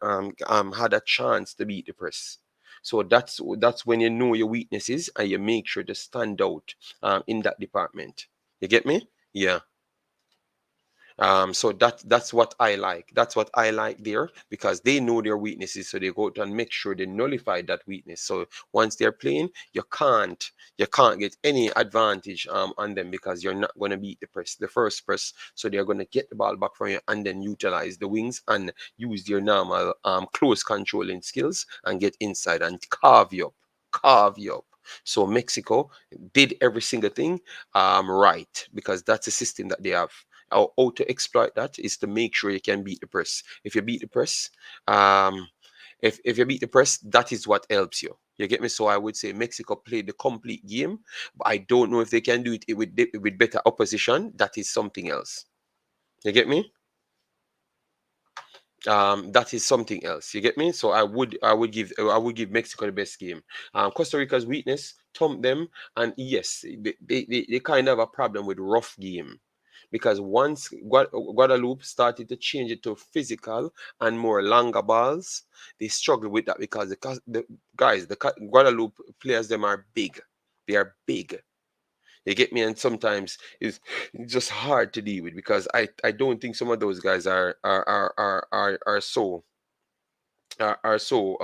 had a chance to beat the press. So that's when you know your weaknesses, and you make sure to stand out in that department. You get me? Yeah. So that's what I like. That's what I like there, because they know their weaknesses, so they go out and make sure they nullify that weakness. So once they're playing, you can't get any advantage on them, because you're not going to beat the first press. So they're going to get the ball back from you and then utilize the wings and use their normal close controlling skills and get inside and carve you up. So Mexico did every single thing right, because that's the system that they have. How to exploit that is to make sure you can beat the press. If you beat the press, um, if you beat the press, that is what helps you. You get me? So I would say Mexico played the complete game, but I don't know if they can do it with better opposition. That is something else. You get me? That is something else. You get me? So I would give Mexico the best game. Costa Rica's weakness, thump them, and yes, they kind of have a problem with rough game. because once Guadeloupe started to change it to physical and more longer balls, they struggle with that because the guys, Guadeloupe players, them are big. They are big. You get me? And sometimes it's just hard to deal with because I don't think some of those guys are so are so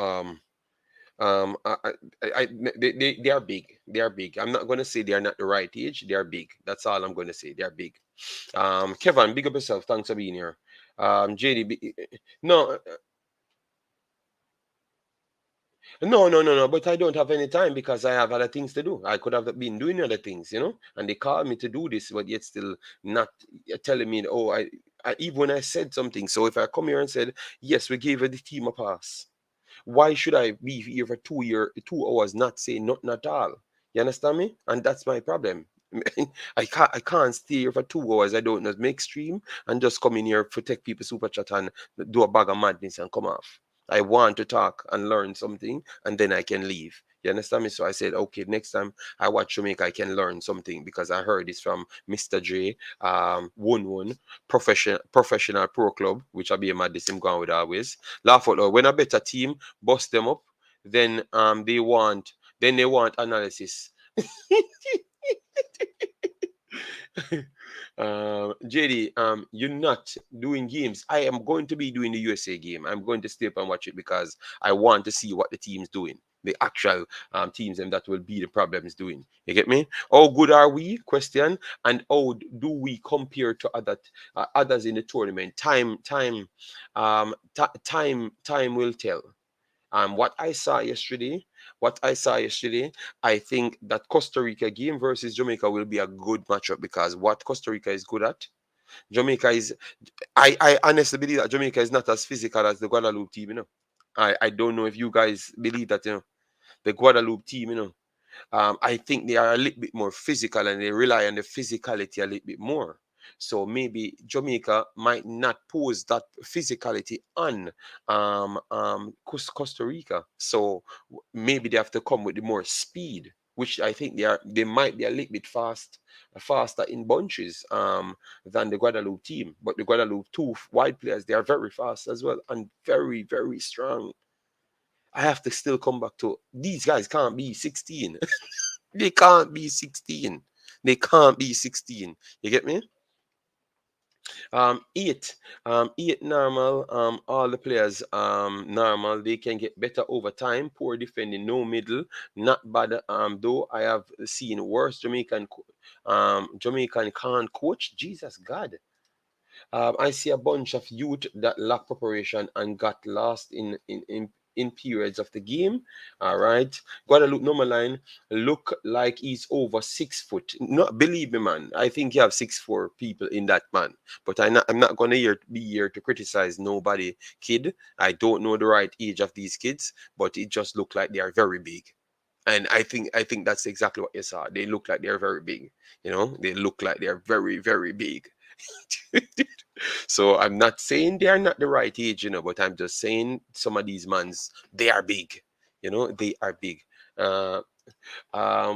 I they are big. They are big. I'm not gonna say they are not the right age. They are big. That's all I'm gonna say. They are big. Kevin, big up yourself. Thanks for being here. JD, no, no. But I don't have any time because I have other things to do. I could have been doing other things, And they called me to do this, but yet still not telling me. Oh, even when I said something. So if I come here and said yes, we gave the team a pass. Why should I be here for 2 hours not saying nothing at all? You understand me? And that's my problem. I can't stay here for 2 hours. I don't know, make stream and just come in here to take people super chat and do a bag of madness and come off. I want to talk and learn something and then I can leave. You understand me? So I said, okay, next time I watch Jamaica, I can learn something because I heard this from Mr. J, One Professional Pro Club, which I be a madness him going with always. Laugh out loud. When a better team bust them up, then they want analysis. JD, you're not doing games. I am going to be doing the USA game. I'm going to stay up and watch it because I want to see what the team's doing. The actual teams and that will be the problems doing. You get me? How good are we? Question. And how do we compare to others in the tournament? Time will tell. What I saw yesterday, I think that Costa Rica game versus Jamaica will be a good matchup because what Costa Rica is good at, Jamaica is. I honestly believe that Jamaica is not as physical as the Guadeloupe team. I don't know if you guys believe that. The Guadeloupe team. I think they are a little bit more physical and they rely on the physicality a little bit more. So maybe Jamaica might not pose that physicality on Costa Rica. So maybe they have to come with the more speed, which I think they might be a little bit faster in bunches than the Guadeloupe team. But the Guadeloupe two wide players, they are very fast as well and very, very strong. I have to still come back to these guys can't be 16. They can't be 16. They can't be 16. You get me? Eight normal. All the players normal. They can get better over time. Poor defending, no middle, not bad. Though I have seen worse Jamaican can't coach. Jesus God. I see a bunch of youth that lack preparation and got lost in periods of the game. All right. Guadalupe number line look like he's over 6 foot. No, believe me, man. I think you have 6'4" people in that man. But I'm not gonna be here to criticize nobody kid. I don't know the right age of these kids, but it just look like they are very big. And I think that's exactly what you saw. They look like they're very big. They look like they're very, very big. So I'm not saying they are not the right age, but I'm just saying some of these mans, they are big. They are big. Uh,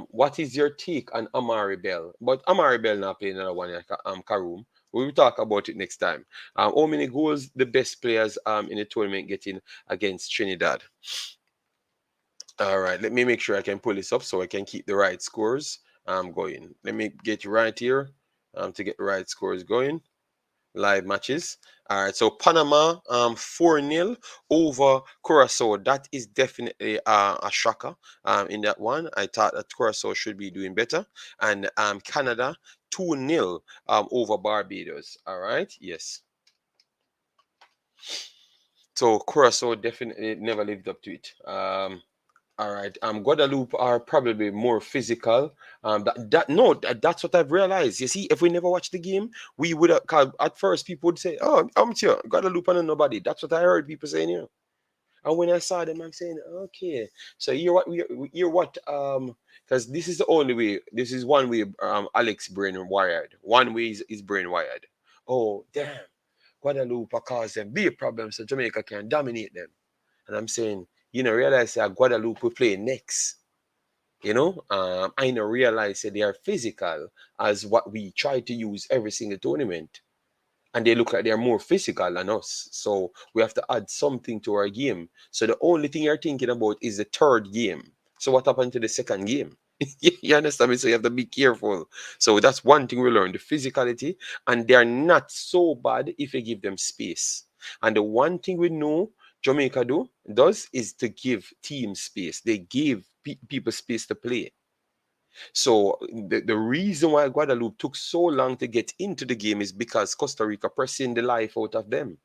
what is your take on Amari Bell? But Amari Bell not playing another one, Karoom. We will talk about it next time. How many goals the best players in the tournament getting against Trinidad? All right, let me make sure I can pull this up so I can keep the right scores going. Let me get right here to get the right scores going. Live matches. All right, so Panama 4-0 over Curacao. That is definitely a shocker in that one. I thought that Curacao should be doing better. And Canada 2-0 over Barbados. All right, yes. So Curacao definitely never lived up to it. All right. Guadeloupe are probably more physical. That's what I've realized. You see, if we never watched the game, we would have. At first, people would say, "Oh, I'm here, Guadeloupe and nobody." That's what I heard people saying here. And when I saw them, I'm saying, "Okay, so you're what? Because this is the only way. This is one way. Alex brain wired. One way is brain wired. Oh, damn, Guadeloupe cause them big problems, so Jamaica can dominate them." And I'm saying, realize that Guadeloupe will play next. I now realize that they are physical as what we try to use every single tournament. And they look like they're more physical than us. So we have to add something to our game. So the only thing you're thinking about is the third game. So what happened to the second game? You understand me? So you have to be careful. So that's one thing we learned, the physicality, and they're not so bad if you give them space. And the one thing we know Jamaica does is to give teams space. They give people space to play. So the reason why Guadeloupe took so long to get into the game is because Costa Rica pressing the life out of them.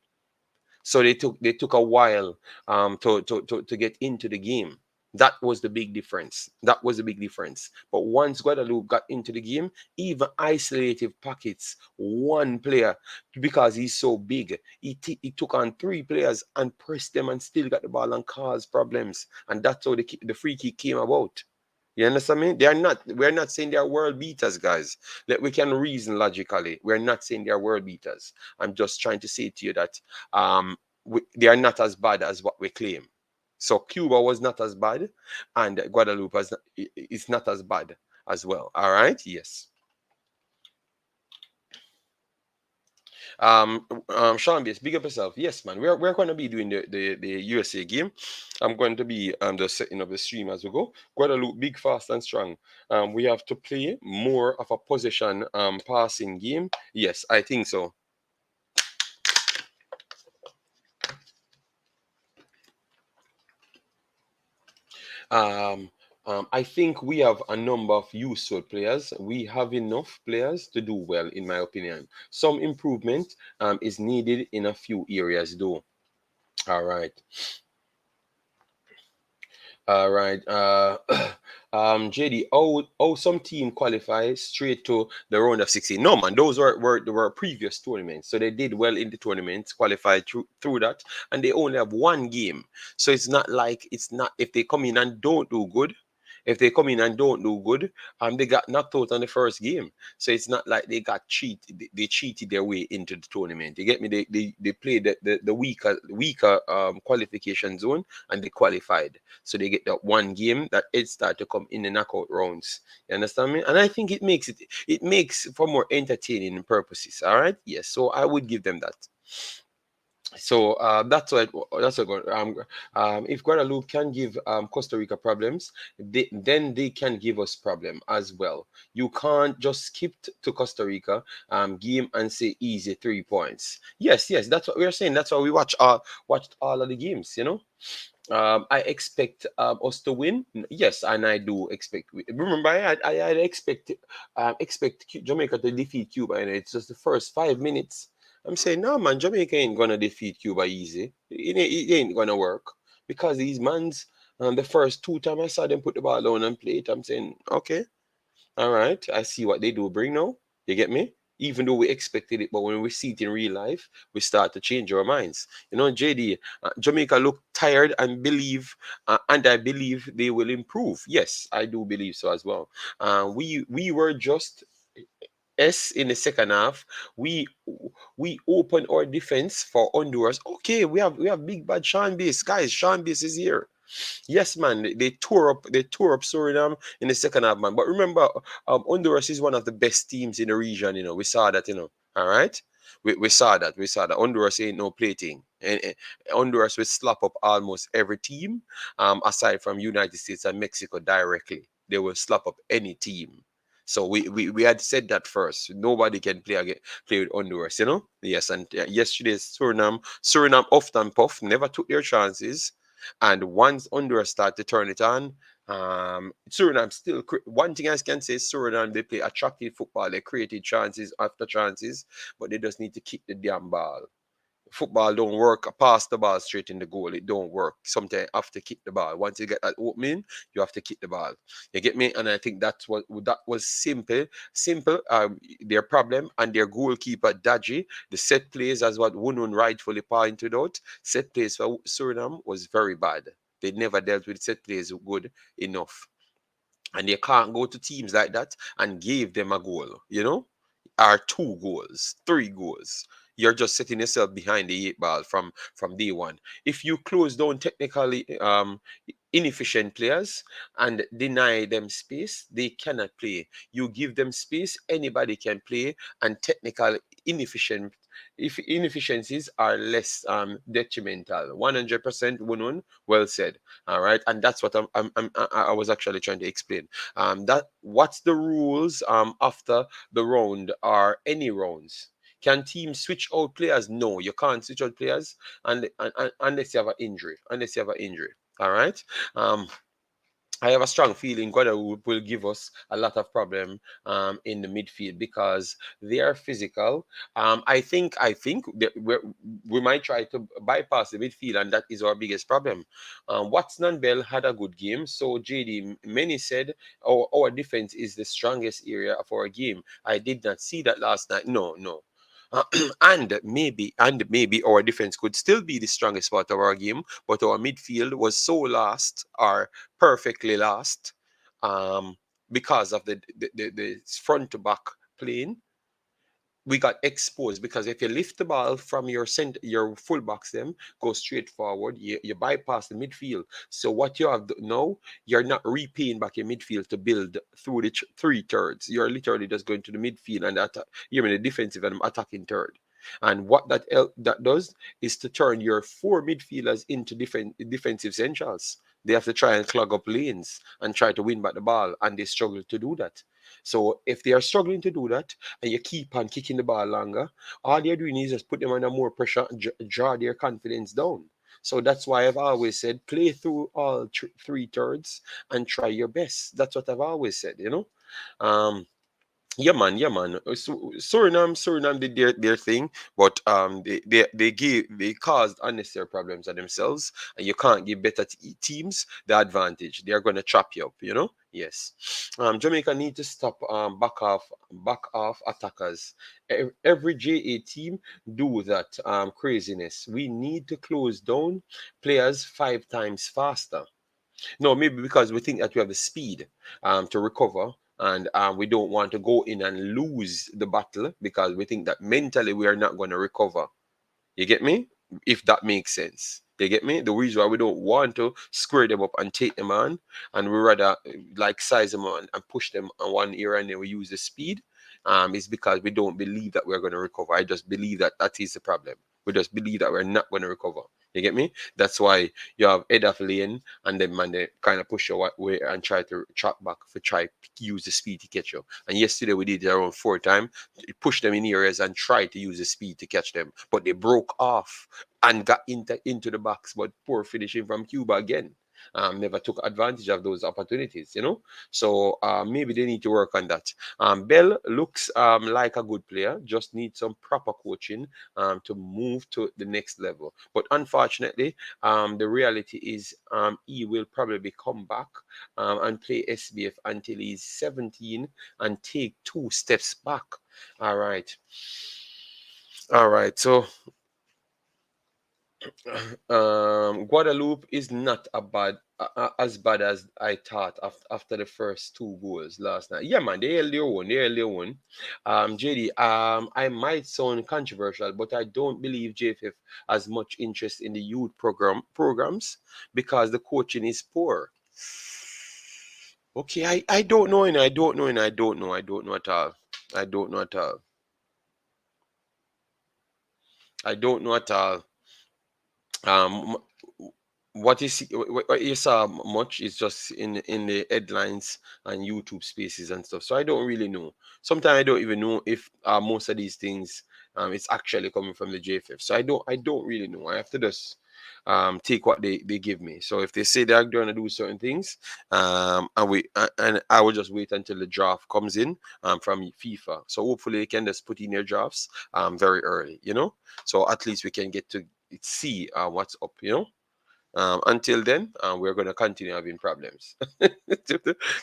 So they took a while to get into the game. That was the big difference. That was the big difference. But once Guadeloupe got into the game, even isolated pockets, one player, because he's so big, he took on three players and pressed them and still got the ball and caused problems. And that's how the free kick came about. You understand me? We're not saying they are world beaters, guys. We can reason logically. We're not saying they are world beaters. I'm just trying to say to you that they are not as bad as what we claim. So Cuba was not as bad, and Guadeloupe is not as bad as well. All right? Yes. Sean Bass, big up yourself. Yes, man. We're going to be doing the USA game. I'm going to be just setting up the stream as we go. Guadeloupe, big, fast, and strong. We have to play more of a possession passing game. Yes, I think so. Um, I think we have a number of useful players. We have enough players to do well, in my opinion. Some improvement is needed in a few areas, though. All right. All right. JD, some team qualify straight to the round of 16. No, man, those were previous tournaments. So they did well in the tournaments, qualified through that, and they only have one game. So it's not if they come in and don't do good. If they come in and don't do good, they got knocked out on the first game. So it's not like they got cheated. They cheated their way into the tournament. You get me? They played the weaker qualification zone and they qualified. So they get that one game that it start to come in the knockout rounds. You understand me? And I think it makes for more entertaining purposes. All right. Yes. So I would give them that. So that's what if Guadeloupe can give Costa Rica problems, then they can give us problem as well. You can't just skip to Costa Rica game and say easy 3 points. Yes, that's what we're saying. That's why we watched all of the games. I expect us to win. Yes, and I do expect. Remember, I expect Jamaica to defeat Cuba, and it's just the first 5 minutes. I'm saying, no, man, Jamaica ain't gonna defeat Cuba easy. It ain't gonna work because these mans. The first two time I saw them put the ball down and play it, I'm saying, okay, all right, I see what they do bring now. You get me? Even though we expected it, but when we see it in real life, we start to change our minds. JD, Jamaica look tired and I believe they will improve. Yes, I do believe so as well. We were just in the second half. We opened our defense for Honduras. Okay, we have big bad Sean Bass. Guys, Sean Bass is here. Yes, man, they tore up Suriname in the second half, man. But remember, Honduras is one of the best teams in the region. We saw that. All right, we saw that. We saw that Honduras ain't no plaything, and Honduras will slap up almost every team, aside from United States and Mexico directly. They will slap up any team. So we had said that first. Nobody can play with Honduras. Yes, and yesterday's Suriname off and puff never took their chances. And once Honduras start to turn it on, Suriname still. One thing I can say, Suriname, they play attractive football. They created chances after chances, but they just need to kick the damn ball. Football don't work. Pass the ball straight in the goal. It don't work. Sometimes you have to kick the ball. Once you get that opening, you have to kick the ball. You get me? And I think that was simple. Simple. Their problem and their goalkeeper dodgy. The set plays, as what Wunun rightfully pointed out. Set plays for Suriname was very bad. They never dealt with set plays good enough. And you can't go to teams like that and give them a goal, or 2 goals, 3 goals. You're just setting yourself behind the eight ball from day one. If you close down technically inefficient players and deny them space, they cannot play. You give them space, anybody can play, and technical inefficient if inefficiencies are less detrimental. 100% Wunun, well said. All right, and that's what I was actually trying to explain. That what's the rules after the round or any rounds? Can teams switch out players? No, you can't switch out players unless you have an injury. Unless you have an injury. All right. Um, I have a strong feeling Guadeloupe will give us a lot of problem in the midfield because they are physical. I think that we might try to bypass the midfield, and that is our biggest problem. Watson Bell had a good game, so JD, many said our defense is the strongest area of our game. I did not see that last night. No, no. And maybe our defense could still be the strongest part of our game, but our midfield was so lost or perfectly lost um, because of the front to back playing. We got exposed because if you lift the ball from your center, your fullbacks, them go straight forward, you bypass the midfield. So what you have now, you're not repaying back your midfield to build through the three thirds. You're literally just going to the midfield and attack. You mean the defensive and attacking third. And what that does is to turn your four midfielders into defensive centrals. They have to try and clog up lanes and try to win back the ball, and they struggle to do that. So if they are struggling to do that, and you keep on kicking the ball longer, all you're doing is just put them under more pressure and draw their confidence down. So that's why I've always said play through all three thirds and try your best. That's what I've always said, you know. Um, yeah, man. Yeah, man. Suriname did their thing, but they caused unnecessary problems on themselves, and you can't give better teams the advantage. They are going to trap you up, you know. Yes. Jamaica need to stop back off attackers. Every JA team do that craziness. We need to close down players 5 times faster. No, maybe because we think that we have the speed to recover, and we don't want to go in and lose the battle because we think that mentally we are not going to recover. You get me? If that makes sense. You get me? The reason why we don't want to square them up and take them on, and we rather like size them on and push them on one ear and then we use the speed, is because we don't believe that we're going to recover. I just believe that that is the problem. We just believe that we're not going to recover. You get me? That's why you have head of lane and then man they kind of push your way and try to track back for try use the speed to catch you. And yesterday we did it around 4 times, push them in areas and try to use the speed to catch them, but they broke off and got into the box. But poor finishing from Cuba again. Never took advantage of those opportunities, you know. So maybe they need to work on that. Bell looks like a good player, just needs some proper coaching to move to the next level. But unfortunately, the reality is he will probably come back and play SBF until he's 17 and take 2 steps back. All right. All right. So Guadeloupe is not as bad as I thought after the first 2 goals last night. Yeah, man, they held their own. They held their own. JD, I might sound controversial, but I don't believe JFF has much interest in the youth programs because the coaching is poor. Okay, I don't know, and I don't know, and I don't know at all. I don't know at all. I don't know at all. Um, what you saw much is just in the headlines and YouTube spaces and stuff. So I don't really know. Sometimes I don't even know if most of these things it's actually coming from the JFF. So I don't really know. I have to just take what they give me. So if they say they're going to do certain things, and I will just wait until the draft comes in from FIFA. So hopefully they can just put in their drafts very early, you know. So at least we can get to see what's up, you know. Until then, we're going to continue having problems.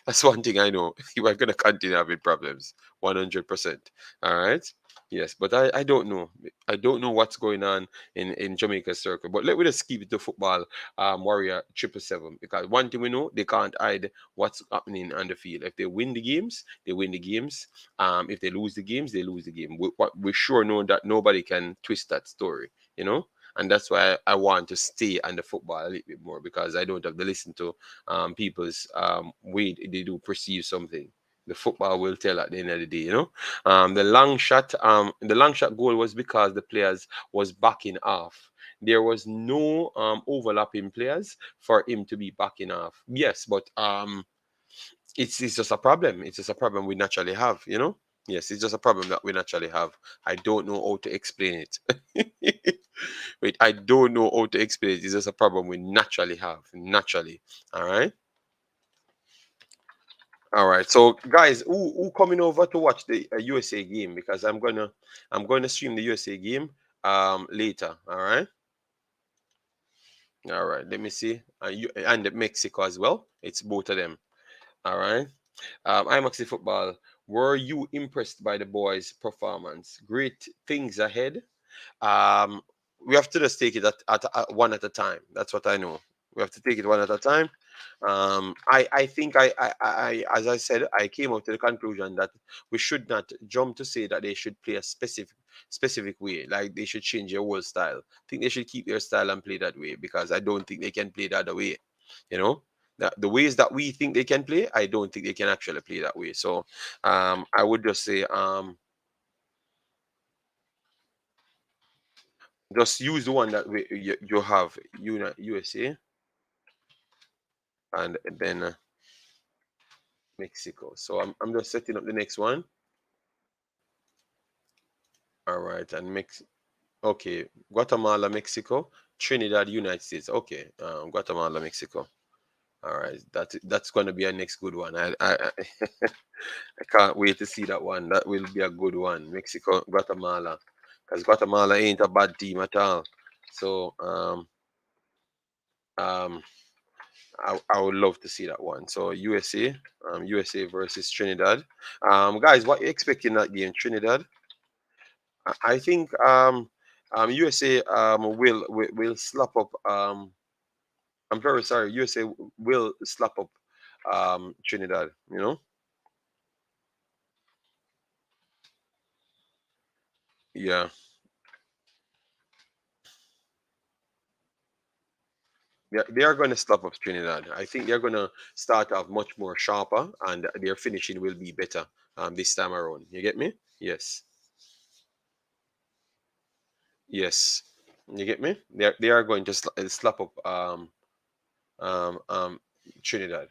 That's one thing I know. We're going to continue having problems. 100%. All right. Yes, but I don't know. I don't know what's going on in Jamaica circle. But let me just keep it to football. Warrior 777, because one thing we know, they can't hide what's happening on the field. If they win the games, they win the games. If they lose the games, they lose the game. We sure know that nobody can twist that story. You know. And that's why I want to stay on the football a little bit more, because I don't have to listen to people's way they do perceive something. The football will tell at the end of the day, you know. The long shot goal was because the players was backing off. There was no overlapping players for him to be backing off. Yes, but it's just a problem. It's just a problem we naturally have, you know. Yes, it's just a problem that we naturally have. I don't know how to explain it. Wait, I don't know how to explain it. It's just a problem we naturally have. Naturally. All right. All right. So guys, who coming over to watch the USA game? Because I'm gonna stream the USA game later. All right. All right. Let me see. And Mexico as well. It's both of them. All right. Imaxit football. Were you impressed by the boys' performance? Great things ahead. Um, we have to just take it at one at a time. That's what I know. We have to take it one at a time. I think as I said, I came up to the conclusion that we should not jump to say that they should play a specific way, like they should change their whole style. I think they should keep their style and play that way, because I don't think they can play the other way. You know, the ways that we think they can play, I don't think they can actually play that way. So I would just say just use the one that you have, USA, and then Mexico. So I'm just setting up the next one. All right, and okay, Guatemala, Mexico, Trinidad, United States. Okay, Guatemala, Mexico. All right, that's going to be a next good one. I can't wait to see that one. That will be a good one. Mexico, Guatemala, because Guatemala ain't a bad team at all. So um, I would love to see that one. So USA versus Trinidad. Guys, what you expecting that game? Trinidad? I think USA will slap up. I'm very sorry. USA will slap up Trinidad. You know? Yeah. Yeah, they are going to slap up Trinidad. I think they're going to start off much more sharper, and their finishing will be better this time around. You get me? Yes. Yes. You get me? They are going to slap up um, um, Trinidad.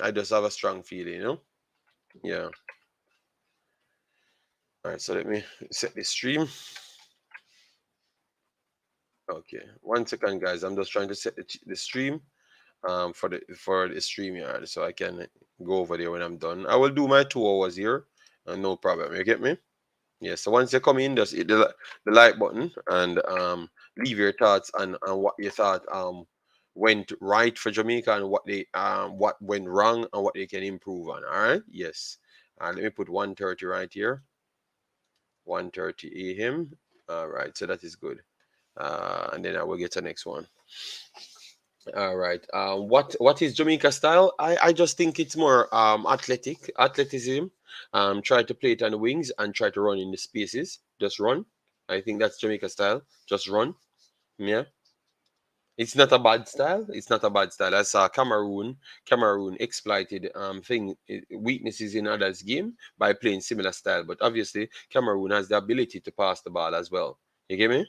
I just have a strong feeling, you know? Yeah. All right, so let me set the stream. Okay, 1 second, guys. I'm just trying to set the stream for the stream yard, so I can go over there when I'm done. I will do my 2 hours here, no problem. You get me? Yeah. So once you come in, just hit the like button and leave your thoughts on what you thought went right for Jamaica, and what went wrong and what they can improve on. All right. Yes. Let me put 1:30 right here. 1:30 a.m. All right. So that is good. And then I will get the next one. All right. What is Jamaica style? I just think it's more athleticism. Try to play it on the wings and try to run in the spaces. Just run. I think that's Jamaica style. Just run. Yeah. It's not a bad style. It's not a bad style. I saw Cameroon exploited weaknesses in others' game by playing similar style. But obviously, Cameroon has the ability to pass the ball as well. You get me?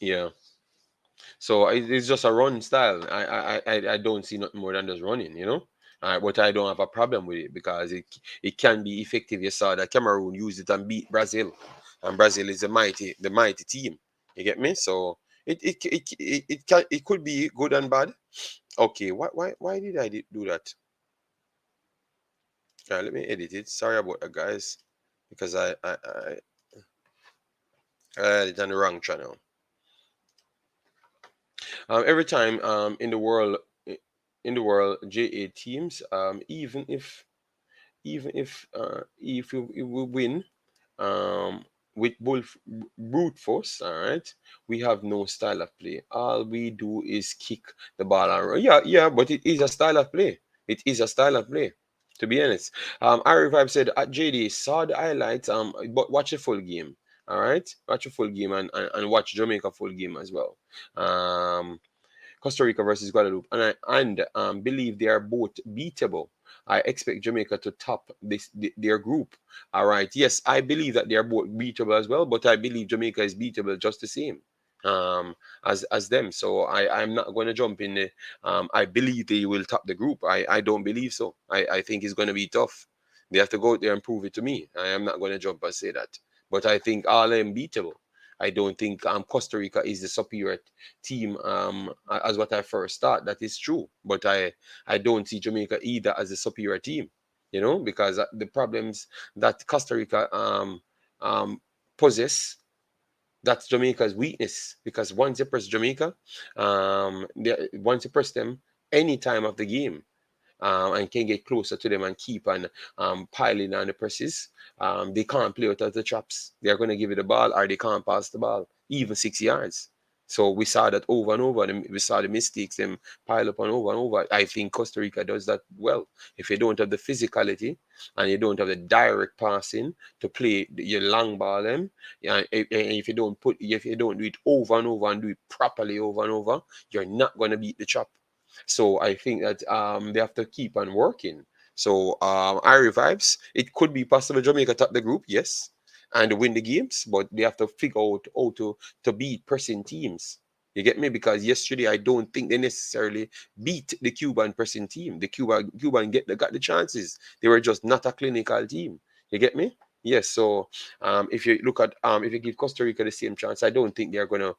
Yeah. So it's just a run style. I don't see nothing more than just running, you know. But I don't have a problem with it, because it can be effective. You saw that Cameroon used it and beat Brazil, and Brazil is the mighty team. You get me? So it could be good and bad. Okay, why did I do that? Let me edit it. Sorry about that, guys, because I had it on the wrong channel. Every time in the world JA teams, even if even if we win with brute force, all right, we have no style of play. All we do is kick the ball around. Yeah, yeah, but it is a style of play. It is a style of play. To be honest, Ari Vibe said at JD saw the highlights. But watch the full game. All right, watch the full game and watch Jamaica full game as well. Costa Rica versus Guadeloupe, and believe they are both beatable. I expect Jamaica to top their group. All right. Yes, I believe that they are both beatable as well, but I believe Jamaica is beatable just the same as them. So I'm not going to jump in. I believe they will top the group. I don't believe so. I think it's going to be tough. They have to go out there and prove it to me. I am not going to jump and say that. But I think all them beatable. I don't think Costa Rica is the superior team as what I first thought. That is true, but I don't see Jamaica either as a superior team. Because the problems that Costa Rica possess, that's Jamaica's weakness. Because once you press Jamaica, once you press them any time of the game, and can get closer to them and keep on piling on the presses, they can't play without the traps. They're going to give it the ball or they can't pass the ball, even 6 yards. So we saw that over and over. And we saw the mistakes them pile up and over. I think Costa Rica does that well. If you don't have the physicality and you don't have the direct passing to play your long ball them, yeah, if you don't do it over and over and do it properly over and over, you're not going to beat the trap. So I think that they have to keep on working. So I revives. It could be possible Jamaica top the group, yes, and win the games, but they have to figure out how to beat pressing teams. You get me? Because yesterday I don't think they necessarily beat the Cuban pressing team. The Cuban got the chances. They were just not a clinical team. You get me? Yes. So if you look at if you give Costa Rica the same chance, I don't think they're gonna.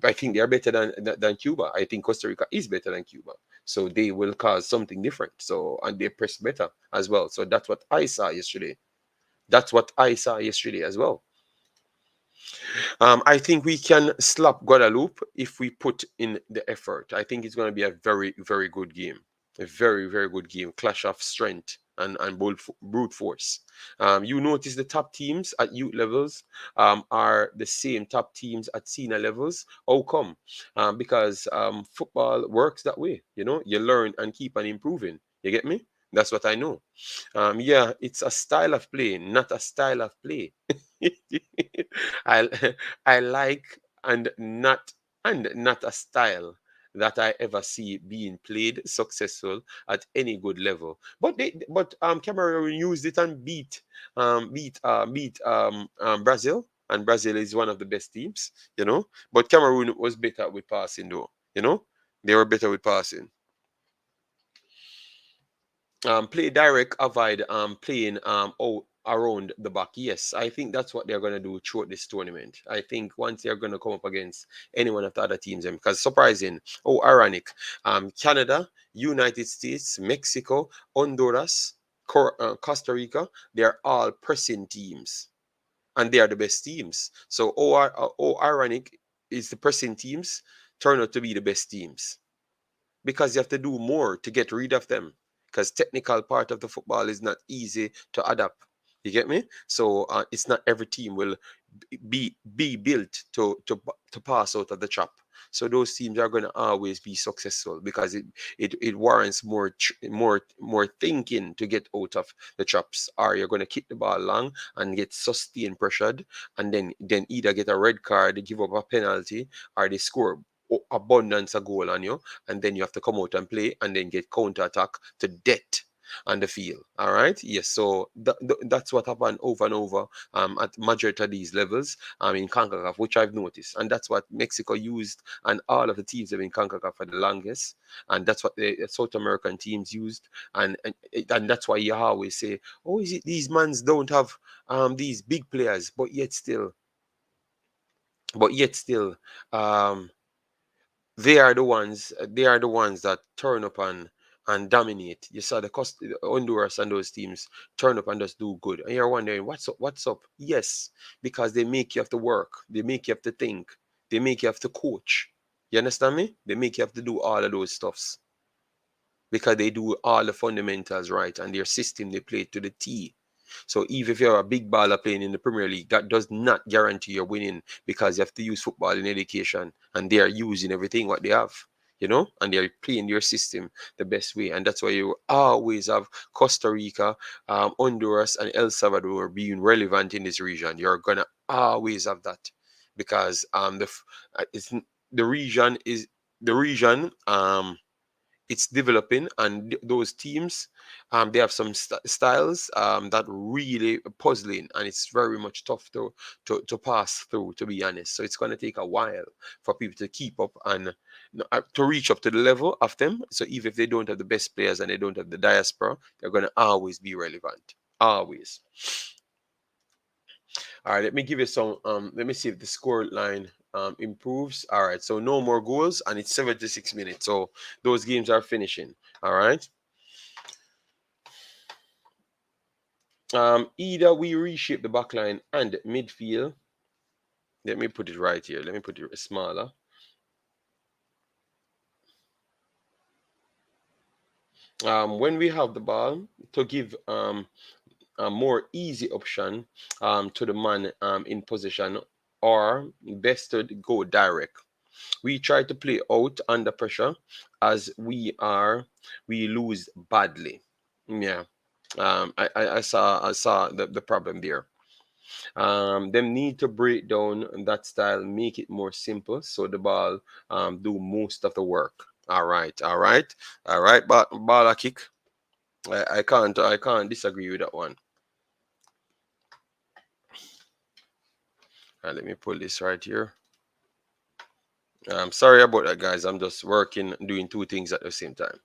I think they're better than Cuba. I think Costa Rica is better than Cuba. So they will cause something different. So and they press better as well. So that's what I saw yesterday. That's what I saw yesterday as well. I think we can slap Guadeloupe if we put in the effort. I think it's going to be a very, very good game. A very, very good game. Clash of strength and brute force. You notice the top teams at youth levels are the same top teams at senior levels. How come? Because football works that way. You learn and keep on improving. You get me? That's what I know. Yeah, it's a style of play, not a style of play. I I like and not a style that I ever see being played successful at any good level. But Cameroon used it and beat Brazil, and Brazil is one of the best teams. But Cameroon was better with passing though. They were better with passing. Play direct, avoid playing around the back. Yes, I think that's what they're gonna do throughout this tournament. I think once they're gonna come up against any one of the other teams, because surprising, ironic, Canada, United States, Mexico, Honduras, Costa Rica, they're all pressing teams, and they are the best teams. So, ironic is the pressing teams turn out to be the best teams because you have to do more to get rid of them because technical part of the football is not easy to adapt. You get me? So it's not every team will be built to pass out of the trap. So those teams are going to always be successful because it warrants more thinking to get out of the traps. Or you're going to kick the ball long and get sustained pressured, and then either get a red card, give up a penalty, or they score abundance of goal on you, and then you have to come out and play, and then get counter attack to death on the field. All right. Yes. So that's what happened over and over at majority of these levels in Concacaf, which I've noticed. And that's what Mexico used, and all of the teams have been Concacaf for the longest. And that's what the South American teams used. And that's why you always say, oh, is it these mans don't have these big players, but yet still, um, they are the ones that turn up and dominate. You saw the Honduras and those teams turn up and just do good. And you're wondering, what's up? Yes, because they make you have to work. They make you have to think. They make you have to coach. You understand me? They make you have to do all of those stuffs. because they do all the fundamentals right and their system they play to the T. So even if you're a big baller playing in the Premier League, that does not guarantee you're winning, because you have to use football in education and they are using everything what they have, and they're playing your system the best way. And that's why you always have Costa Rica, Honduras, and El Salvador being relevant in this region. You're gonna always have that, because it's the region is the region it's developing, and those teams they have some styles that really puzzling, and it's very much tough to pass through, to be honest. So it's going to take a while for people to keep up and to reach up to the level of them. So even if they don't have the best players and they don't have the diaspora, they're going to always be relevant, always. All right, let me give you some. Let me see if the score line improves. All right, so no more goals, and it's 76 minutes. So those games are finishing. All right. Either we reshape the back line and midfield. Let me put it right here. Let me put it smaller. When we have the ball, to give a more easy option to the man in position, or best to go direct. We try to play out under pressure, as we lose badly. Yeah. I saw the problem there. Them need to break down that style, make it more simple, so the ball do most of the work. All right, all right, all right. But ball a kick. I can't disagree with that one. Let me pull this right here. I'm sorry about that, guys. I'm just working, doing two things at the same time.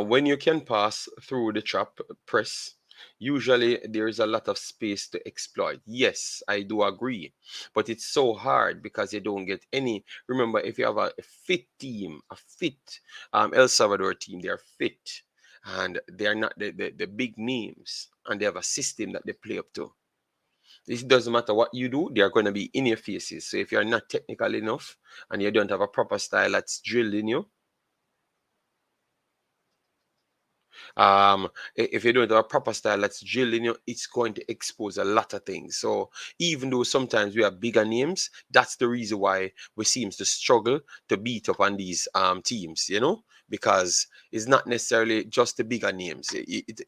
When you can pass through the trap press, usually there is a lot of space to exploit. Yes, I do agree, but it's so hard because you don't get any. Remember, if you have a fit team, a fit El Salvador team, they're fit and they're not the big names, and they have a system that they play up to. It doesn't matter what you do, they're going to be in your faces. So if you're not technical enough and you don't have a proper style that's drilled in you, if you don't have a proper style that's drilled in you, it's going to expose a lot of things. So even though sometimes we have bigger names, that's the reason why we seems to struggle to beat up on these teams, because it's not necessarily just the bigger names.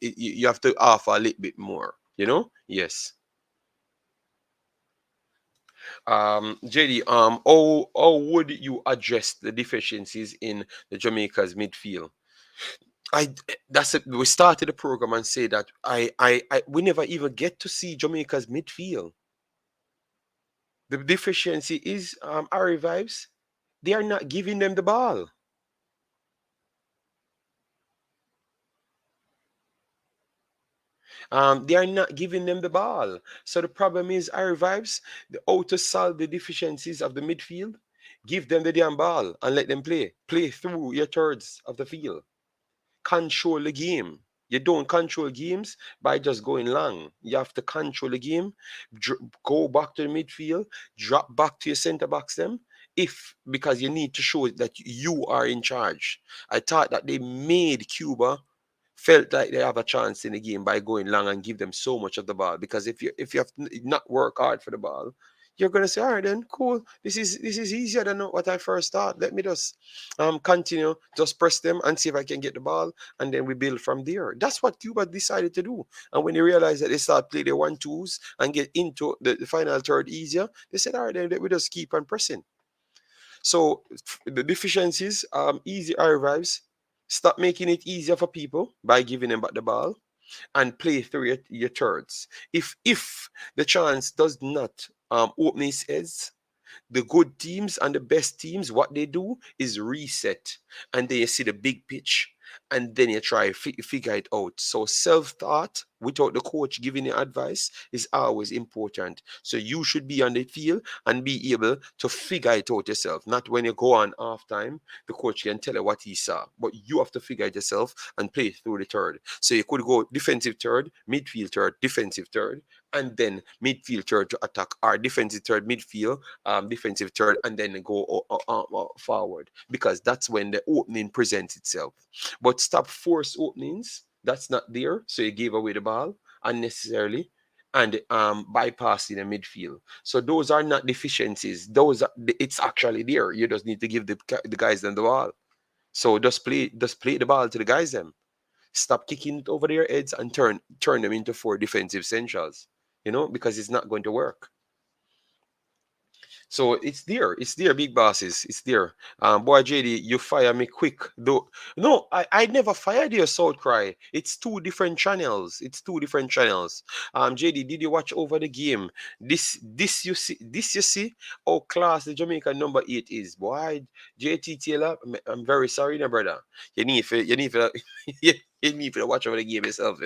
You have to offer a little bit more, yes. JD, how would you address the deficiencies in the Jamaica's midfield? That's it. We started the program and say that we never even get to see Jamaica's midfield. The deficiency is our vibes. They are not giving them the ball. They are not giving them the ball. So the problem is our vibes. How to solve the deficiencies of the midfield? Give them the damn ball and let them play. Play through your thirds of the field. Control the game. You don't control games by just going long. You have to control the game, go back to the midfield, drop back to your centre backs them, because you need to show that you are in charge. I thought that they made Cuba felt like they have a chance in the game by going long and give them so much of the ball. Because if you have not work hard for the ball, you're gonna say, all right, then cool. This is easier than what I first thought. Let me just continue, just press them and see if I can get the ball, and then we build from there. That's what Cuba decided to do. And when they realized that they start play their 1-2s and get into the final third easier, they said, all right, then let me just keep on pressing. So the deficiencies, easy arrives. Stop making it easier for people by giving them back the ball, and play through your thirds. If the chance does not open its heads, the good teams and the best teams, what they do is reset, and then you see the big pitch, and then you try figure it out. So self-thought without the coach giving you advice is always important. So you should be on the field and be able to figure it out yourself. Not when you go on half time, the coach can tell you what he saw, but you have to figure it yourself and play through the third. So you could go defensive third, midfield third, defensive third, and then midfield third to attack, or defensive third, midfield, defensive third, and then go forward, because that's when the opening presents itself. But stop force openings, that's not there. So you gave away the ball unnecessarily and bypassing the midfield. So those are not deficiencies. It's actually there. You just need to give the guys them the ball. So just play the ball to the guys them. Stop kicking it over their heads and turn them into 4 defensive centrals. Because it's not going to work. So it's there, big bosses. It's there. Boy, JD, you fire me quick. Though no, I never fired your South Cry. It's two different channels. It's two different channels. JD, did you watch over the game? This you see how class the Jamaican number 8 is. Boy, JT Taylor, I'm very sorry, no brother. You need to you need to watch over the game yourself,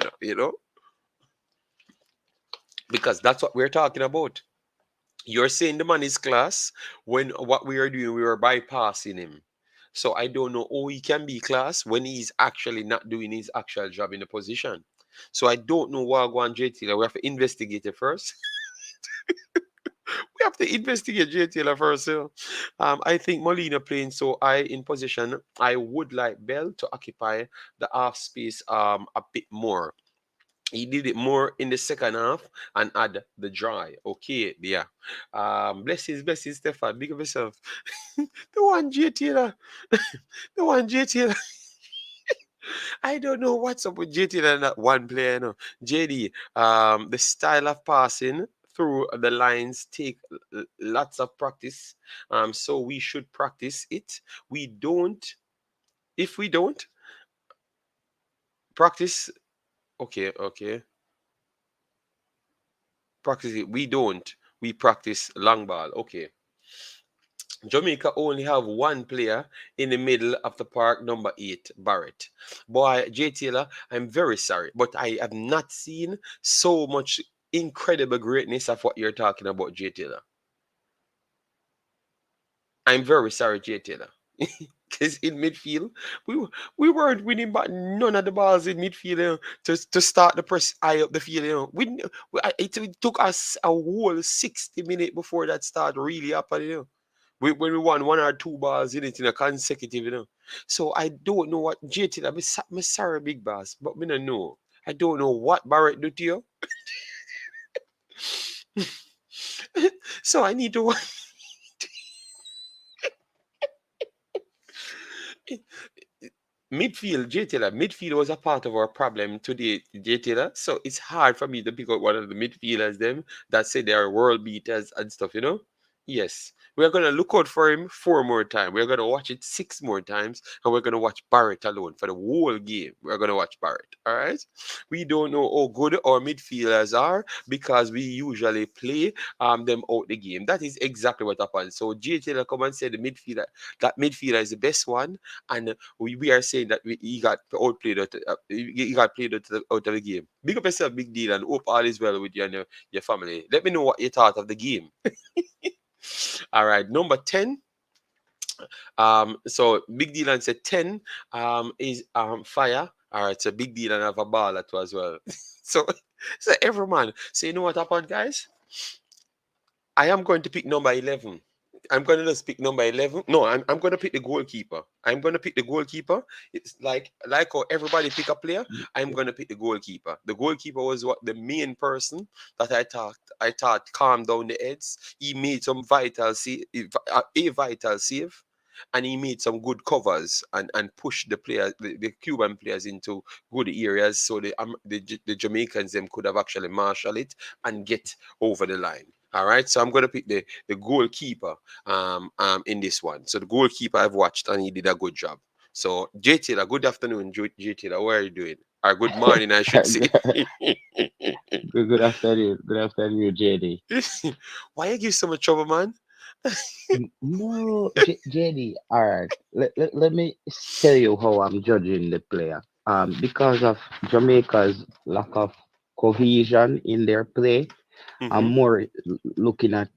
because that's what we're talking about. You're saying the man is class when what we are doing, we are bypassing him. So I don't know how he can be class when he's actually not doing his actual job in the position. So I don't know what going JT. We have to investigate it first. We have to investigate JT first. I think Molina playing so high in position. I would like Bell to occupy the half space a bit more. He did it more in the second half and add the dry. Okay, yeah. Blessings, Stefan. Big of yourself. The one J Taylor. The one J Taylor. I don't know what's up with J Taylor and that one player. No. JD, the style of passing through the lines take lots of practice. So we should practice it. We don't. If we don't practice, okay. Practice it. We don't. We practice long ball. Okay. Jamaica only have one player in the middle of the park, number 8, Barrett. Boy, J. Taylor, I'm very sorry, but I have not seen so much incredible greatness of what you're talking about, J. Taylor. I'm very sorry, J. Taylor. Because in midfield, we weren't winning, but none of the balls in midfield to start the press eye up the field. It took us a whole 60 minutes before that start really happening. When we won 1 or 2 balls in it in a consecutive. So I don't know what JT. I'm sorry, big boss, but I don't know. I don't know what Barrett do to you. So I need to. Midfield, J Taylor. Midfield was a part of our problem today, J Taylor. So it's hard for me to pick out one of the midfielders them that say they are world beaters and stuff. Yes. We're gonna look out for him 4 more times. We're gonna watch it 6 more times, and we're gonna watch Barrett alone for the whole game. We're gonna watch Barrett. All right. We don't know how good our midfielders are because we usually play them out the game. That is exactly what happened. So J Taylor come and say that midfielder is the best one, and we are saying that he got outplayed he got played out of the game. Big up yourself, big deal, and hope all is well with you and your family. Let me know what you thought of the game. All right, number 10. So big deal and said 10 is fire. All right, so big deal and have a ball at as well. so every man. So you know what happened, guys? I am going to pick number 11. I'm going to just pick number 11. No, I'm going to pick the goalkeeper. I'm going to pick the goalkeeper. It's like how everybody pick a player. I'm going to pick the goalkeeper. The goalkeeper was the main person that I thought calmed down the heads. He made some a vital save. And he made some good covers and pushed the Cuban players into good areas, so the Jamaicans them could have actually marshaled it and get over the line. All right, so I'm going to pick the goalkeeper in this one. So the goalkeeper I've watched and he did a good job. So J Taylor, good afternoon, J Taylor. What are you doing? Or good morning, I should say. Good afternoon. Good afternoon, JD. Why you give so much trouble, man? No, JD, all right. Let me tell you how I'm judging the player. Because of Jamaica's lack of cohesion in their play. I'm Mm-hmm. more looking at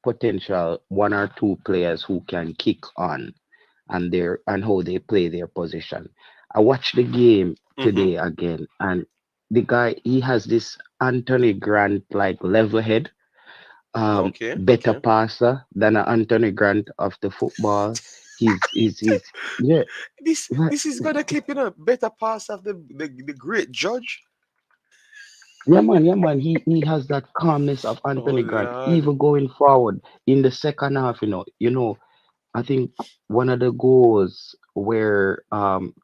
potential one or two players who can kick on and how they play their position. I watched the game Mm-hmm. today again, and the guy he has this Anthony Grant like level head, Okay. better Okay. passer than an Anthony Grant of the football. He's yeah. This is gonna clip in a better pass of the great judge. Yeah, man. He has that calmness of Oh Anthony Grant, Lord. even going forward in the second half. I think one of the goals where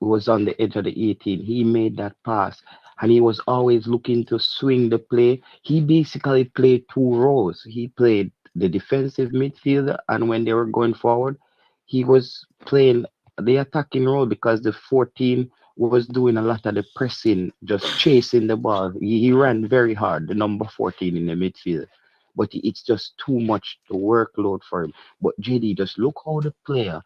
was on the edge of the 18, he made that pass, and he was always looking to swing the play. He basically played two roles. He played the defensive midfielder, and when they were going forward, he was playing the attacking role because the 14 was doing a lot of the pressing, just chasing the ball. He ran very hard, the number 14 in the midfield, but it's just too much the workload for him. But JD, just look how the player,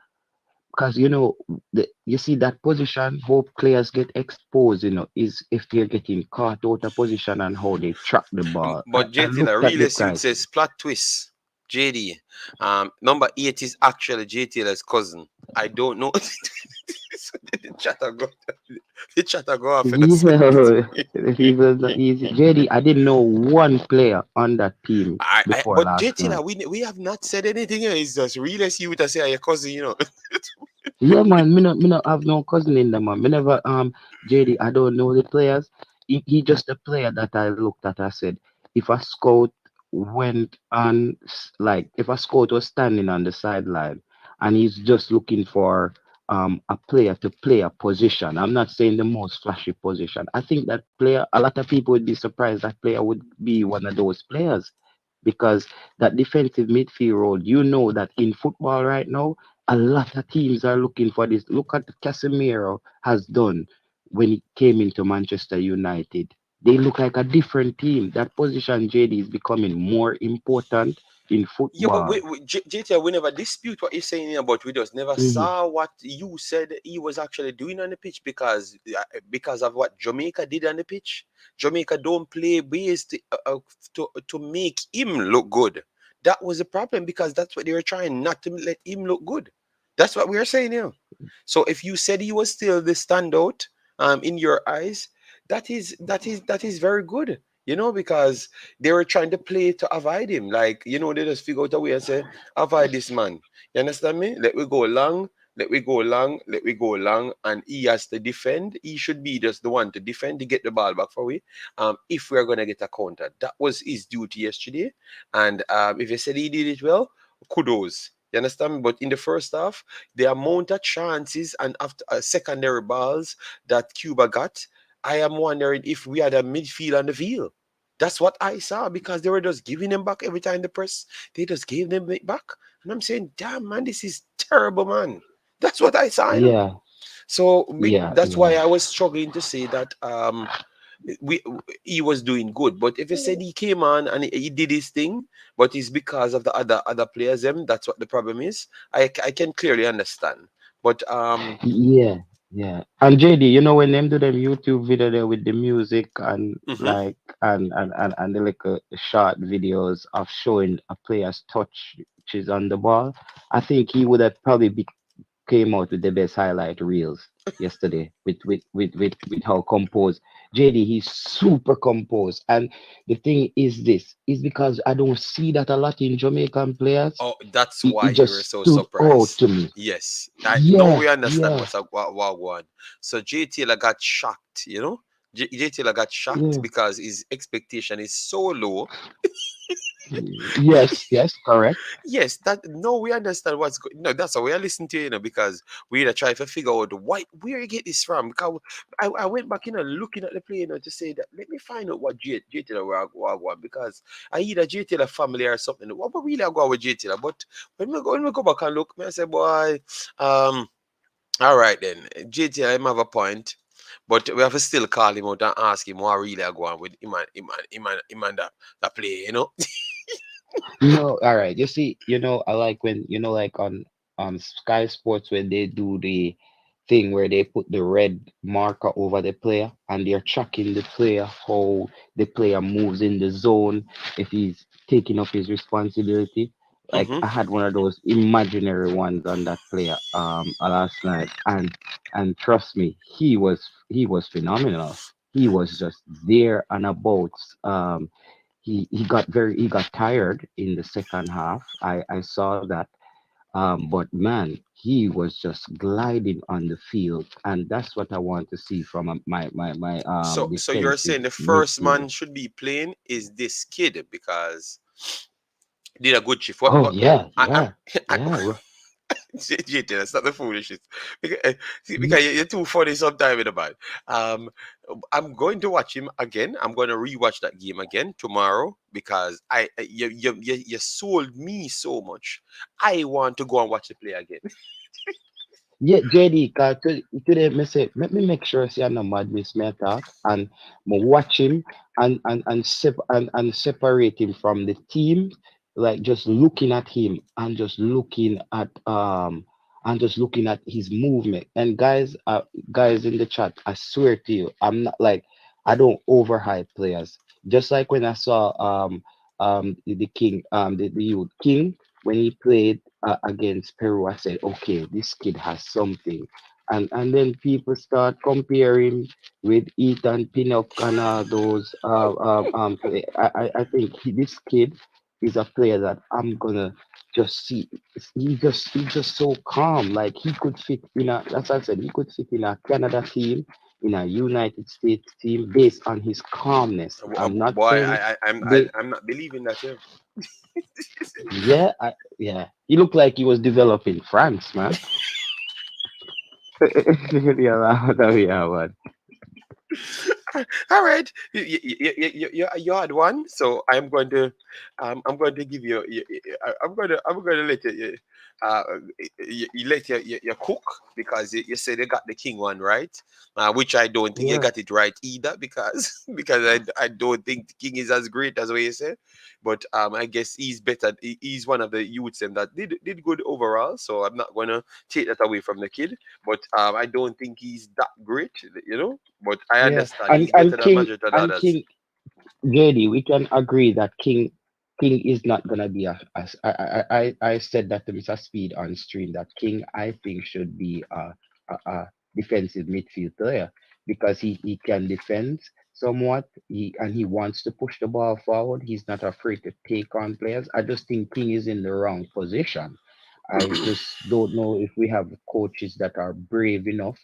because you see that position, how players get exposed, is if they're getting caught out of position and how they track the ball. But I JT, looked the at the realest youth guys. says plot twist. JD, number 8 is actually JTL's cousin. I don't know. So the chatter go, the chatter go off in a Yeah, second. he was not easy. JD, I didn't know one player on that team before But last JT, night. we have not said anything here. It's just realest youth to say your cousin. Yeah, man, me not have no cousin in them, man. Me never JD, I don't know the players. He just a player that I looked at. I said, if a scout went on like if a scout was standing on the sideline and he's just looking for a player to play a position. I'm not saying the most flashy position. I think that player, a lot of people would be surprised that player would be one of those players because that defensive midfield role, that in football right now a lot of teams are looking for this. Look at Casemiro has done when he came into Manchester United. They look like a different team. That position, JD, is becoming more important in Yeah, but football. JT, we never dispute what you're saying here, but we just never Mhm. saw what you said he was actually doing on the pitch because of what Jamaica did on the pitch. Jamaica don't play based to make him look good. That was the problem because that's what they were trying not to let him look good. That's what we are saying here. So if you said he was still the standout in your eyes, that is very good. Because they were trying to play to avoid him. Like, they just figure out a way and say, avoid this man. You understand me? Let we go long, let we go long, let we go long, and he has to defend. He should be just the one to defend to get the ball back for we. If we're gonna get a counter. That was his duty yesterday. And if you said he did it well, kudos. You understand me? But in the first half, the amount of chances and after secondary balls that Cuba got, I am wondering if we had a midfield on the field. That's what I saw because they were just giving them back every time the press. They just gave them it back. And I'm saying, damn, man, this is terrible, man. That's what I saw. Yeah, So yeah, that's why yeah. I was struggling to say that we he was doing good. But if you said he came on and he did his thing, but it's because of the other players, that's what the problem is. I can clearly understand. But Yeah, yeah. And JD, when them do them YouTube video there with the music and mhm. like and the like short videos of showing a player's touches on the ball, I think he would have probably came out with the best highlight reels yesterday with how composed JD. He's super composed, and the thing is, this is because I don't see that a lot in Jamaican players. Oh, that's It why you were just so stood out surprised. to me. Yes, now Yeah, we understand yeah, what one. So J Taylor got shocked. J Taylor got shocked yeah. because his expectation is so low. Yes, yes, correct. Yes, that no, we understand what's going. No, that's why we are listening to because we are trying to figure out where you get this from. Because I went back, looking at the play, to say that let me find out what J Taylor want because I either J Taylor family or something. What really I go with J Taylor? But when we go back and look, I say, boy, um, all right then, J Taylor, him have a point. But we have to still call him out and ask him what really I go on with him and that play. No, all right. You see, I like when like on Sky Sports when they do thing where they put the red marker over the player and they're tracking the player, how the player moves in the zone, if he's taking up his responsibility. Like Mm-hmm. I had one of those imaginary ones on that player last night, and trust me, he was phenomenal. He was just there and about. He got tired in the second half. I saw that, but man, he was just gliding on the field, and that's what I want to see from my So you're defensive saying the first midfield. man should be playing is this kid because he did a good shift. What? Oh But yeah, I, I'm. yeah, I, yeah. JT, that's not the foolishness. Because, see, Mm, because you're too funny sometimes in the band. Um, I'm going to watch him again. I'm going to rewatch that game again tomorrow because you sold me so much. I want to go and watch the play again. Yeah, JD, today me say, let me make sure say I'm not mad miss me talk and me watch him and separate him from the team, like just looking at him and just looking at his movement. And guys in the chat, I swear to you, I'm not like I don't overhype players. Just like when I saw the king the youth king when he played against Peru, I said, okay, this kid has something. And then people start comparing with Ethan Pinnock and all those. I think this kid is a player that I'm gonna just see. He's just so calm. Like he could fit in a. As I said, he could fit in a Canada team, in a United States team, based on his calmness. I'm not Boy, saying I, they. I'm not believing that. Yeah. Yeah. He looked like he was developing France, man. Yeah, man. All right, you had one, so I'm going to give you, I'm going to let uh, you let you cook because you said you got the king one right, which I don't think you Yeah. got it right either because because I don't think the king is as great as what you said, but I guess he's better. He's one of the youths that did good overall, so I'm not gonna take that away from the kid, but I don't think he's that great, you know. But I Yeah. understand And he's better and than King majority of the and others. King JD, we can agree that King is not gonna be I said that to Mr. Speed on stream that King I think should be a defensive midfield player because he can defend somewhat. He wants to push the ball forward. He's not afraid to take on players. I just think King is in the wrong position. I just don't know if we have coaches that are brave enough,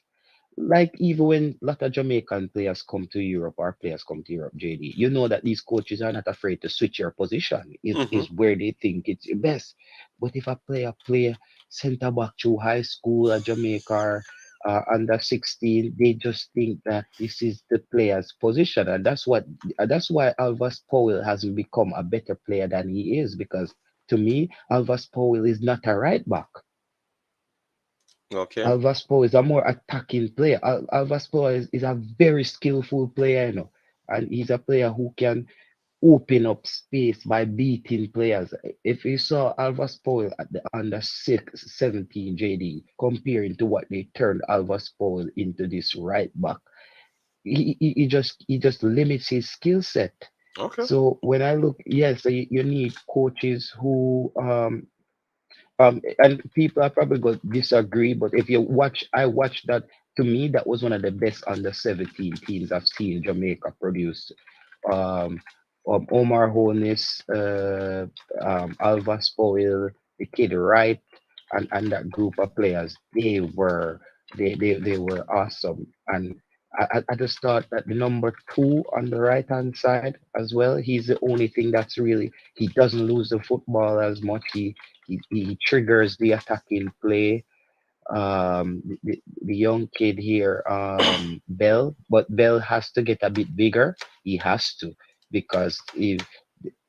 like even when a lot of Jamaican players come to Europe or players come to Europe, JD, you know that these coaches are not afraid to switch your position. Hmm. Is where they think it's the best. But if a player play centre back through high school at Jamaica or under 16, they just think that this is the player's position, and that's why Alvas Powell hasn't become a better player than he is because to me, Alvas Powell is not a right back. Okay. Alvas Poe is a more attacking player. Alvas Poe is a very skillful player, you know, and he's a player who can open up space by beating players. If you saw Alvas Poe at the under 17 JD, comparing to what they turned Alvas Poe into this right back, he just limits his skill set. Okay. So when I look, yes, so you need coaches who and people are probably going to disagree, but if you watch, I watched that. To me, that was one of the best under 17 teams I've seen Jamaica produce. Um, Omar Honis, Alva Spoil, the kid Wright, and that group of players, they were awesome. And I just thought that the number two on the right hand side as well, he's the only thing that's really he doesn't lose the football as much. He triggers the attacking play. The young kid here, Bell, but Bell has to get a bit bigger. He has to because if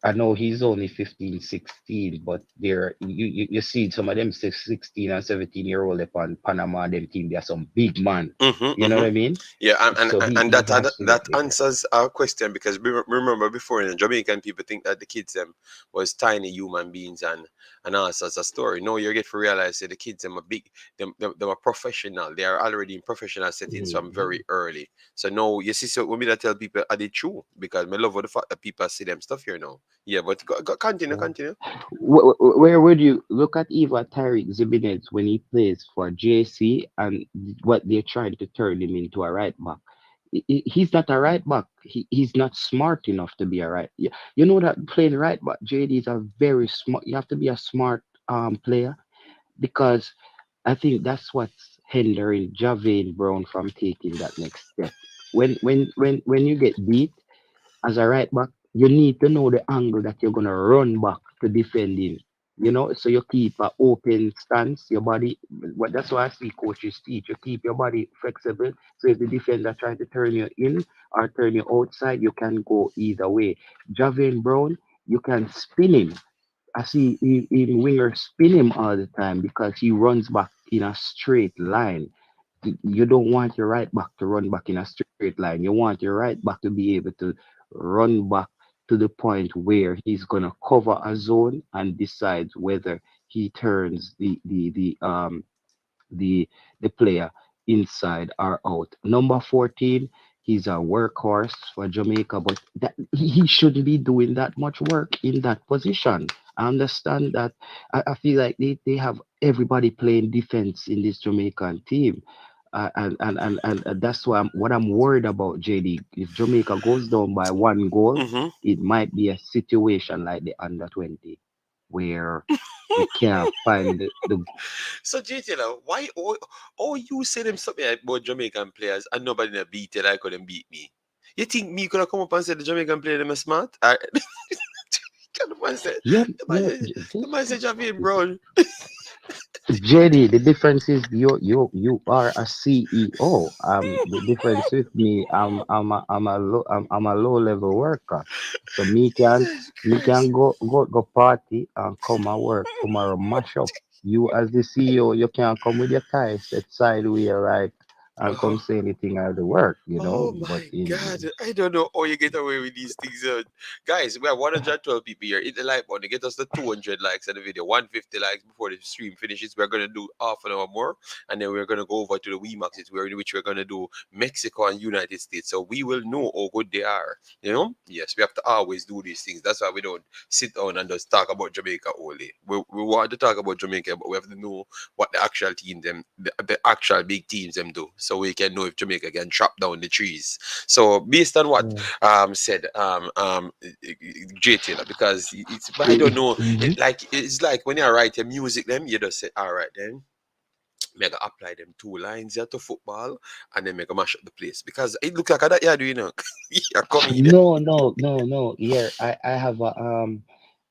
I know he's only 15, 16, but you see some of them 16 and 17-year-old up on Panama, them team, they're some big man. Mm-hmm, You know mm-hmm. what I mean? Yeah, So and he has to that get bigger. answers our question because remember before in Jamaican people think that the kids them was tiny human beings and us as a story. No, you get to realize that the kids them are big, them are professional. They are already in professional settings from Mhm. very early. So no, you see, so when me that tell people are they true because me love the fact that people see them stuff here now. Yeah, but continue, Yeah. continue. Where would you look at Eva Tyreek Zibanez when he plays for JC and what they're trying to turn him into a right back? He's not a right back. He's not smart enough to be a right. You know that playing right back, JD is a very smart. You have to be a smart player because I think that's what's hindering Javane Brown from taking that next step. When you get beat as a right back, you need to know the angle that you're gonna run back to defend in. You know, so you keep a open stance, your body. What that's why I see coaches teach. You keep your body flexible. So if the defender trying to turn you in or turn you outside, you can go either way. Javane Brown, you can spin him. I see in winger spin him all the time because he runs back in a straight line. You don't want your right back to run back in a straight line. You want your right back to be able to run back to the point where he's gonna cover a zone and decides whether he turns the the player inside or out. Number 14, he's a workhorse for Jamaica, but he shouldn't be doing that much work in that position. I understand that. I feel like they have everybody playing defense in this Jamaican team. And that's why what I'm worried about, JD. If Jamaica goes down by 1 goal, Mm-hmm. it might be a situation like the under 20 where we can't find the So JT, why all you say them something about Jamaican players and nobody na beat it like how them beat me? You think me could have come up and said the Jamaican player them are smart? The man said, yeah, the man yeah. said, the man said Javier Brown. Jenny, the difference is you are a CEO. The difference with me, I'm a low level worker. So Jesus me Christ. can go party and come and work tomorrow mash up. You as the CEO, you can't come with your tie set sideways right and come Oh. say anything out of the work, you know. Oh But my God, in I don't know how you get away with these things. Guys, we have 112 people here. Hit the like button. Get us the 200 likes on the video, 150 likes before the stream finishes. We're going to do half an hour more, and then we're going to go over to the Imaxit, which we're going to do Mexico and United States. So we will know how good they are. You know? Yes, we have to always do these things. That's why we don't sit down and just talk about Jamaica only. We want to talk about Jamaica, but we have to know what the actual team them the actual big teams them do so we can know if Jamaica can chop down the trees. So based on what yeah. said J Taylor, because it's but I don't know Mhm. it's like when you write your music them you just say all right then mega apply them 2 lines here to football and then make a mash up the place because it look like that you're doing you're comedian. No. Here I have a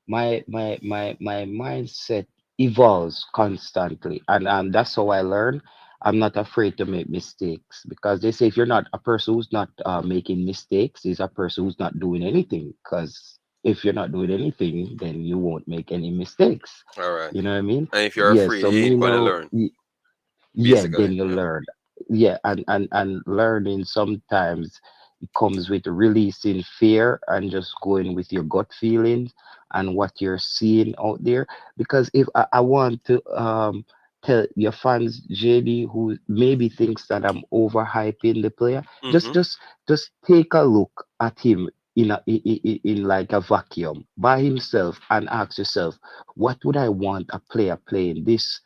my mindset evolves constantly, and that's how I learn. I'm not afraid to make mistakes because they say if you're not a person who's not making mistakes, is a person who's not doing anything. Because if you're not doing anything, then you won't make any mistakes. All right. You know what I mean? And if you're Yeah. afraid, So you me ain't gonna now, learn. yeah, Basically. then you Yeah. learn. Yeah, and learning sometimes it comes with releasing fear and just going with your gut feelings and what you're seeing out there. Because if I want to tell your fans, JD, who maybe thinks that I'm overhyping the player, just Mm-hmm. just just take a look at him in like a vacuum by himself and ask yourself, what would I want a player playing this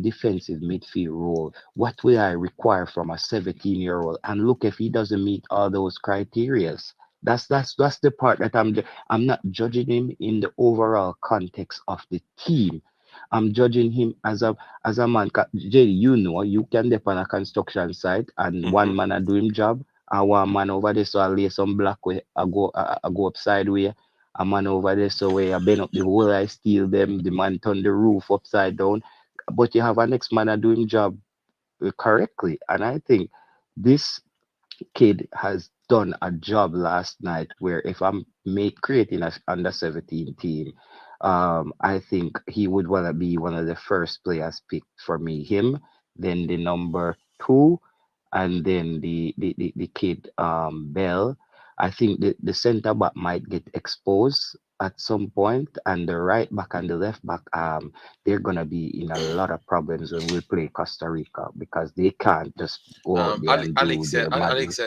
defensive midfield role? What will I require from a 17-year-old? And look if he doesn't meet all those criterias. That's the part that I'm not judging him in the overall context of the team. I'm judging him as a man. Jerry, you know, you can dep on a construction site and Mm-hmm. one man a do him job, and one man over there so I lay some block way I go upside way. A man over there so where I bend up the whole I steal them, the man turn the roof upside down, but you have an next man doing job correctly. And I think this kid has done a job last night where if I'm creating a under 17 team, I think he would want to be one of the first players picked for me. Him, then the number two, and then the kid Bell. I think the center back might get exposed at some point, and the right back and the left back they're gonna be in a lot of problems when we play Costa Rica because they can't just go out there and do Alex, their madness.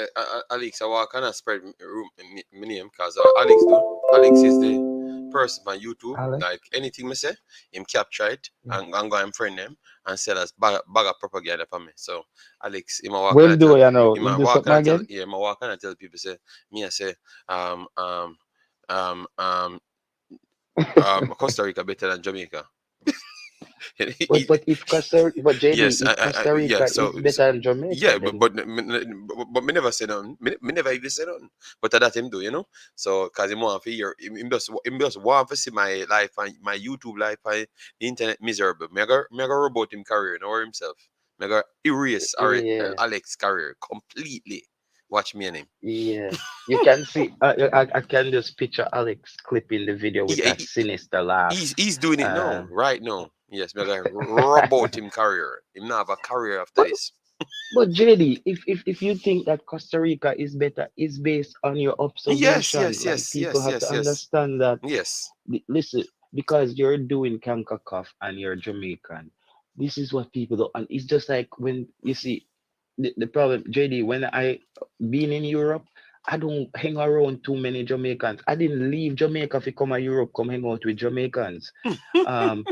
Alex, I want kind of spread room my name because Alex do. Alex is the person on YouTube. Alex? Like anything me say, him capture it Yeah. and go and friend them and sell us bag of propaganda for me. So Alex, him a walk When and do tell, you know? him Him a do walk something and tell, again? yeah, him a walk and tell people say, me I say, um, um, um, Costa Rica better than Jamaica. But JD, Yes, if Costa yeah. Rica So, is better than yeah, Jamaica, then but me never say nothing. Me never even say nothing. But that him do, you know. So, cause him want to hear, him just want to see my life and my YouTube life and the internet miserable. Mega robot him career, nor himself. Mega erase yeah, Alex career completely. Watch me and him. yeah. You can see. I can just picture Alex clipping the video with that He, sinister laugh. he's doing it Uh, now, right now. Yes, mega robot him career. Him not have a career after but this. but JD, if you think that Costa Rica is better, it's based on your Yes, observation. yes, Like yes, people yes, have to yes, yes, understand that. yes. Listen, because you're doing Concacaf and you're Jamaican. This is what people do, and it's just like when you see the problem, JD. When I been in Europe, I don't hang around too many Jamaicans. I didn't leave Jamaica to come to Europe, come hang out with Jamaicans. Um,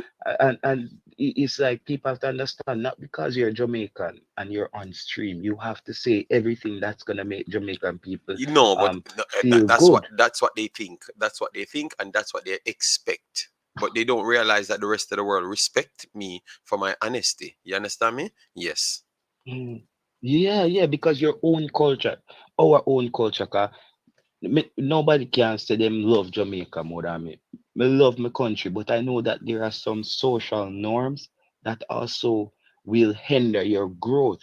it's like people have to understand not because you're Jamaican and you're on stream, you have to say everything that's gonna make Jamaican people You know, but feel good. that's what they think. That's what they think, and that's what they expect. But they don't realize that the rest of the world respect me for my honesty. You understand me? Yes. Mm. Yeah, yeah, because your own culture, our own culture, nobody can say them love Jamaica more than me. Me love my country, but I know that there are some social norms that also will hinder your growth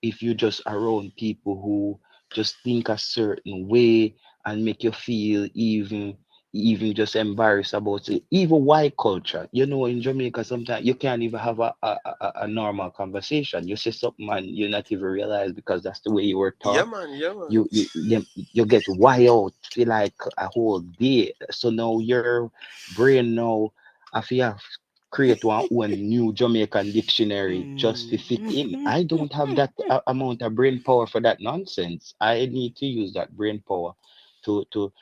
if you just around people who just think a certain way and make you feel even just embarrassed about it. Even white culture, in Jamaica, sometimes you can't even have a normal conversation. You say something and you not even realize because that's the way you were Yeah, taught man. Yeah, man. you get wild for like a whole day. So now your brain now if you have create one new Jamaican dictionary just to fit in. I don't have that amount of brain power for that nonsense. I need to use that brain power to to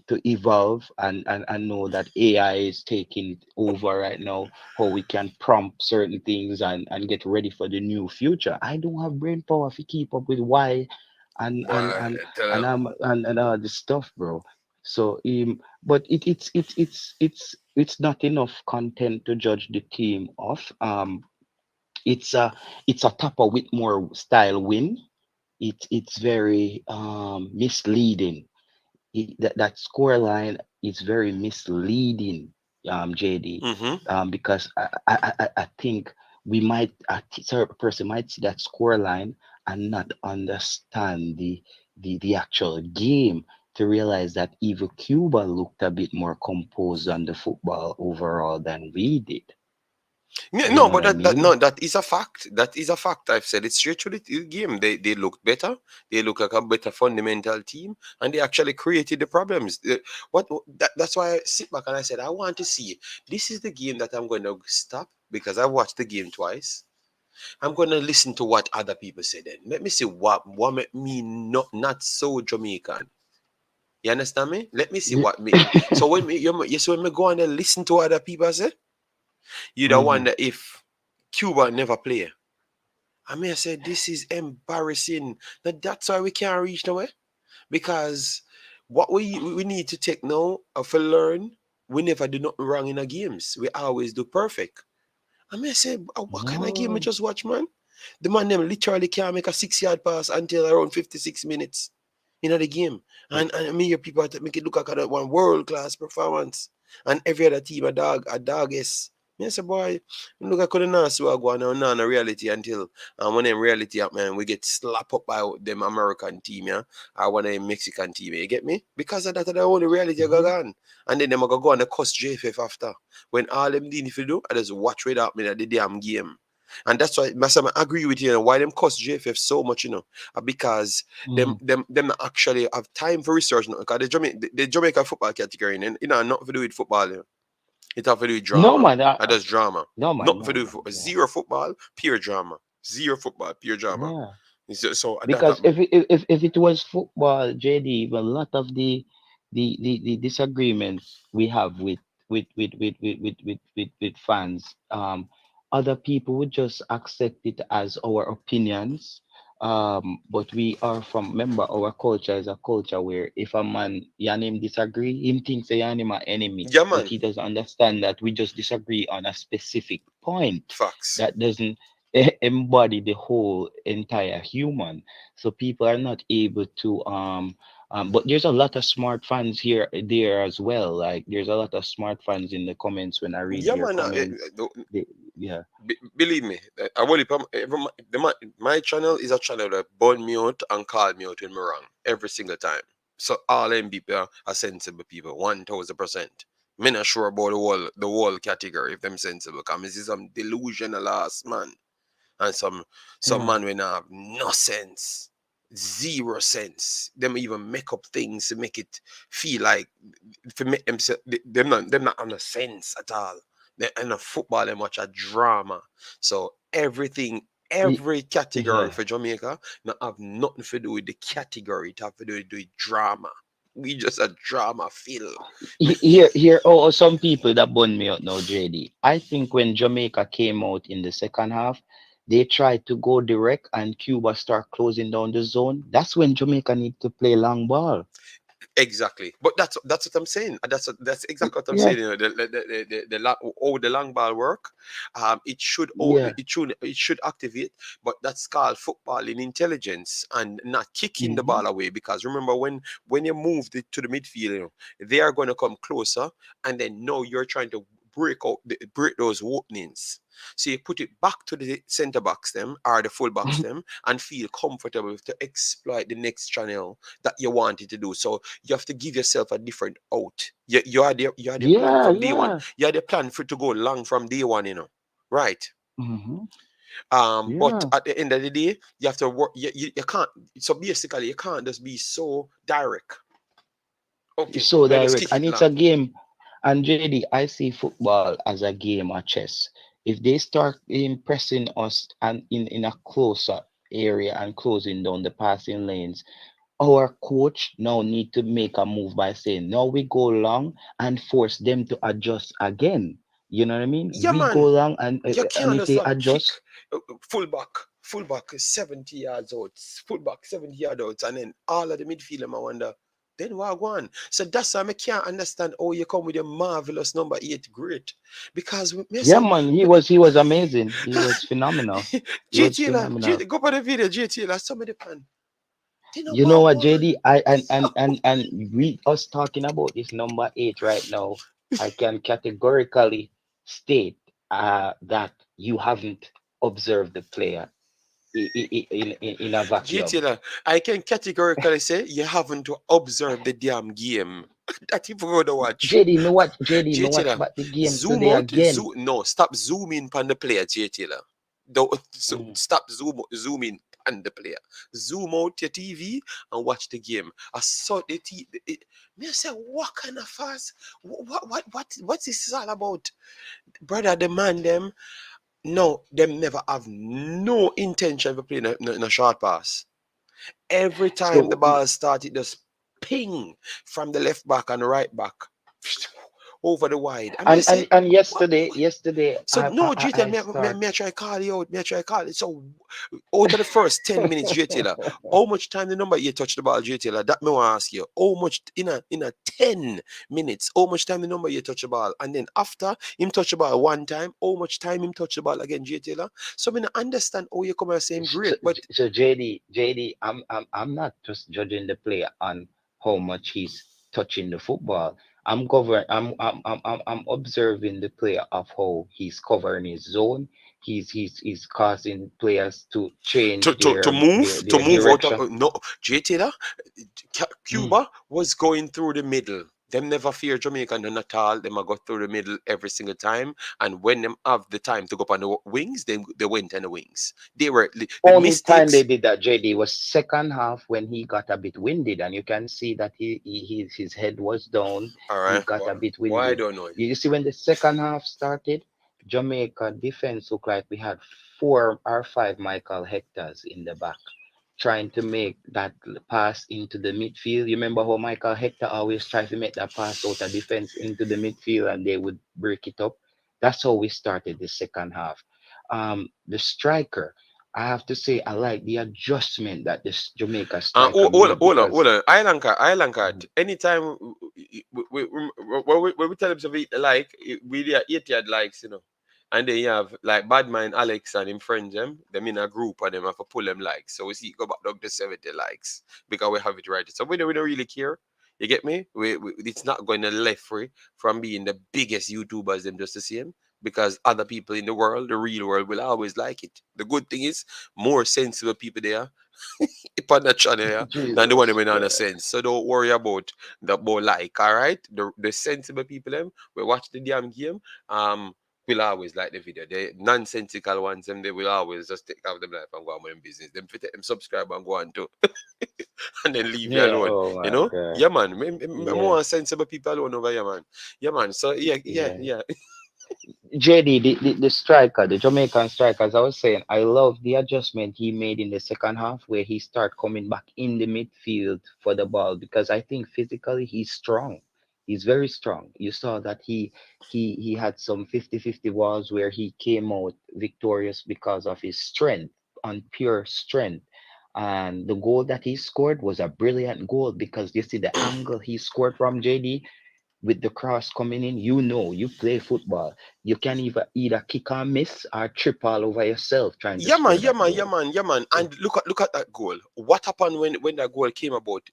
to evolve and know that AI is taking over right now, how we can prompt certain things and get ready for the new future. I don't have brain power to keep up with why and and Boy, and tell and them. I'm and all this stuff, bro. So but it's not enough content to judge the team off. It's a Topper Whitmore style win. It's very misleading. That score line is very misleading, JD, Mm-hmm. because I think certain person might see that score line and not understand the actual game to realize that even Cuba looked a bit more composed on the football overall than we did. Yeah, You no, know but what I that mean? no, that is a fact. That is a fact. I've said it's literally the game. They look better. They look like a better fundamental team, and they actually created the problems. That's why I sit back and I said I want to see. This is the game that I'm going to stop because I watched the game twice. I'm going to listen to what other people say. Then let me see what make me not so Jamaican. You understand me? Let me see Yeah. what make me. So when me go on and listen to what other people say, you don't Hmm. wonder if Cuba never play. I mean, I said, this is embarrassing. That's why we can't reach nowhere. Because what we need to take now of a learn, we never do nothing wrong in our games. We always do perfect. I mean, I said, what kind of game we No. just watch, man? The man them literally can't make a 6 yard pass until around 56 minutes in the game. And I mean, your people have to make it look like a one world class performance. And every other team, a dog is. Me say, boy, look I couldn't know so I go on a reality until when them reality up, man, we get slapped up by them American team, yeah, or one of them Mexican team, you get me? Because of that, the only reality I go Mhm. on. And then them I go and cuss JFF after. When all them did if you do, I just watch with up me at the damn game. And that's why myself, I agree with you, why them cuss JFF so much, because them Mhm. them them not actually have time for research, because the Jamaica football category, and nothing to do with football, it have to do with No drama. man, And that's drama. no man, Nothing to no do man. with Yeah, zero football, pure drama. Zero football, pure drama. yeah. So that Because if it was football, JD, a lot of the disagreements we have with fans, other people would just accept it as our opinions. But we are from, remember, our culture is a culture where if a man and him disagree, him thinks a him a enemy, yeah, but man. he doesn't understand that we just disagree on a specific point Facts. that doesn't embody the whole entire human. So people are not able to but there's a lot of smart fans here there as well. Like there's a lot of smart fans in the comments when I read Yeah, their man. comments. They, yeah. Believe me, I will. My channel is a channel that burn me out and call me out when me wrong every single time. So all them people are sensible people, 1000%. Me not sure about the whole category if them sensible. Cause me see some delusional ass man and some Yeah. man when have no sense, zero sense. Them even make up things to make it feel like to make them not on a sense at all. They in a football them watch a drama. So every category Yeah. for Jamaica not have nothing to do with the category. It have to do with drama. We just a drama feel. Here, oh, some people that bun me out now, JD. I think when Jamaica came out in the second half, they tried to go direct and Cuba start closing down the zone. That's when Jamaica need to play long ball. Exactly, but that's what I'm saying. That's exactly what I'm Yeah, saying. How the long ball work. yeah. It should activate, but that's called football in intelligence and not kicking the Hmm. ball away. Because remember, when you move to the midfield, they are going to come closer, and then now you're trying to break those openings. So you put it back to the centre backs them or the full backs them and feel comfortable to exploit the next channel that you wanted to do. So you have to give yourself a different out. You had the plan Yeah, from day one. yeah. You had the plan for it to go long from day one, Right. Hmm. But Yeah. at the end of the day, you have to work. You can't. So basically, you can't just be so direct. Okay, So I just direct. kick And it it's a long. game. And JD, I see football as a game of chess. If they start impressing us and in a closer area and closing down the passing lanes, our coach now need to make a move by saying, now we go long and force them to adjust again. You know what I mean? Yeah, We go man. long You and can't if just they kick adjust, fullback is 70 yards out, fullback 70 yards out, and then all of the midfield, I wonder, then what go on? So that's why I can't understand how you come with a marvelous number 8 great. Because me yeah, say, man, he was amazing. He was phenomenal. He J was Taylor, phenomenal. go for the video, J Taylor, some of the pan. They know You know what what, go on. JD? I and we us talking about this number eight right now. I can categorically state that you haven't observed the player in a J vacuum. Taylor, I can categorically say you haven't observed the damn game that you go to watch. JD, me watch JTL, back the game zoom today out, again. no, stop zooming on the player, JTL. Don't Mm. stop zooming on the player. Zoom out your TV and watch the game. I saw the me say, what kind of fast? What is this all about, brother? The man them, no, them never have no intention of playing in a short pass. Every time the So ball started, just ping from the left back and the right back over the wide. I mean, I say, and what? yesterday So no, GTL, I start. may I try call you out? May I try call it? So out of the first 10 minutes, JTL, how much time the number you touch the ball, JTL? That me want to ask you. How much in a 10 minutes? How much time the number you touch the ball? And then after him touch the ball one time, how much time him touch the ball again, JTL? So I mean, I understand how you come and say him So, great, but so JD, I'm not just judging the player on how much he's touching the football. I'm observing the player of how he's covering his zone. He's causing players to change To their move out of direction. no J Taylor. Mm. Cuba was going through the middle. Them never fear Jamaica none at all. Them a go through the middle every single time. And when them have the time to go up on the wings, they went on the wings. They were the Only time they mistakes. did that, JD, was second half when he got a bit winded, and you can see that his head was down. All He right. got a bit Why I winded. don't know. You see, when the second half started, Jamaica defense looked like we had 4 or 5 Michael Hectors in the back, trying to make that pass into the midfield. You remember how Michael Hector always tried to make that pass out of defense into the midfield, and they would break it up. That's how we started the second half. The striker, I have to say, I like the adjustment that this Jamaica striker made because. Hold on. Island card. Mm. Anytime when we tell them to eat like, we there 80 likes, you know. And then you have like bad mind Alex and him friends them in a group and them have to pull them likes. So we see go back down to 70 likes because we have it right. So we don't really care. You get me? It's not going to left free from being the biggest YouTubers them just the same because other people in the world, the real world, will always like it. The good thing is more sensible people there on that channel, yeah, than the one that Jesus went on a Christ. sense. So don't worry about the more like, all right? The sensible people them will watch the damn game. Will always like the video. The nonsensical ones, them they will always just take off them life and go on with them business. Them fit them subscribe and go on to and then leave you Yeah, alone. oh You my know? God. Yeah, man. Yeah, More sensible people alone over here, man. Yeah, man. So yeah. yeah. JD, the striker, the Jamaican striker, as I was saying, I love the adjustment he made in the second half where he started coming back in the midfield for the ball because I think physically he's strong. He's very strong. You saw that he had some 50-50 balls where he came out victorious because of his strength, on pure strength. And the goal that he scored was a brilliant goal because you see the angle he scored from, JD, with the cross coming in, you play football. You can either kick or miss or trip all over yourself trying to score that goal. Yeah, man. So And look at that goal. What happened when that goal came about?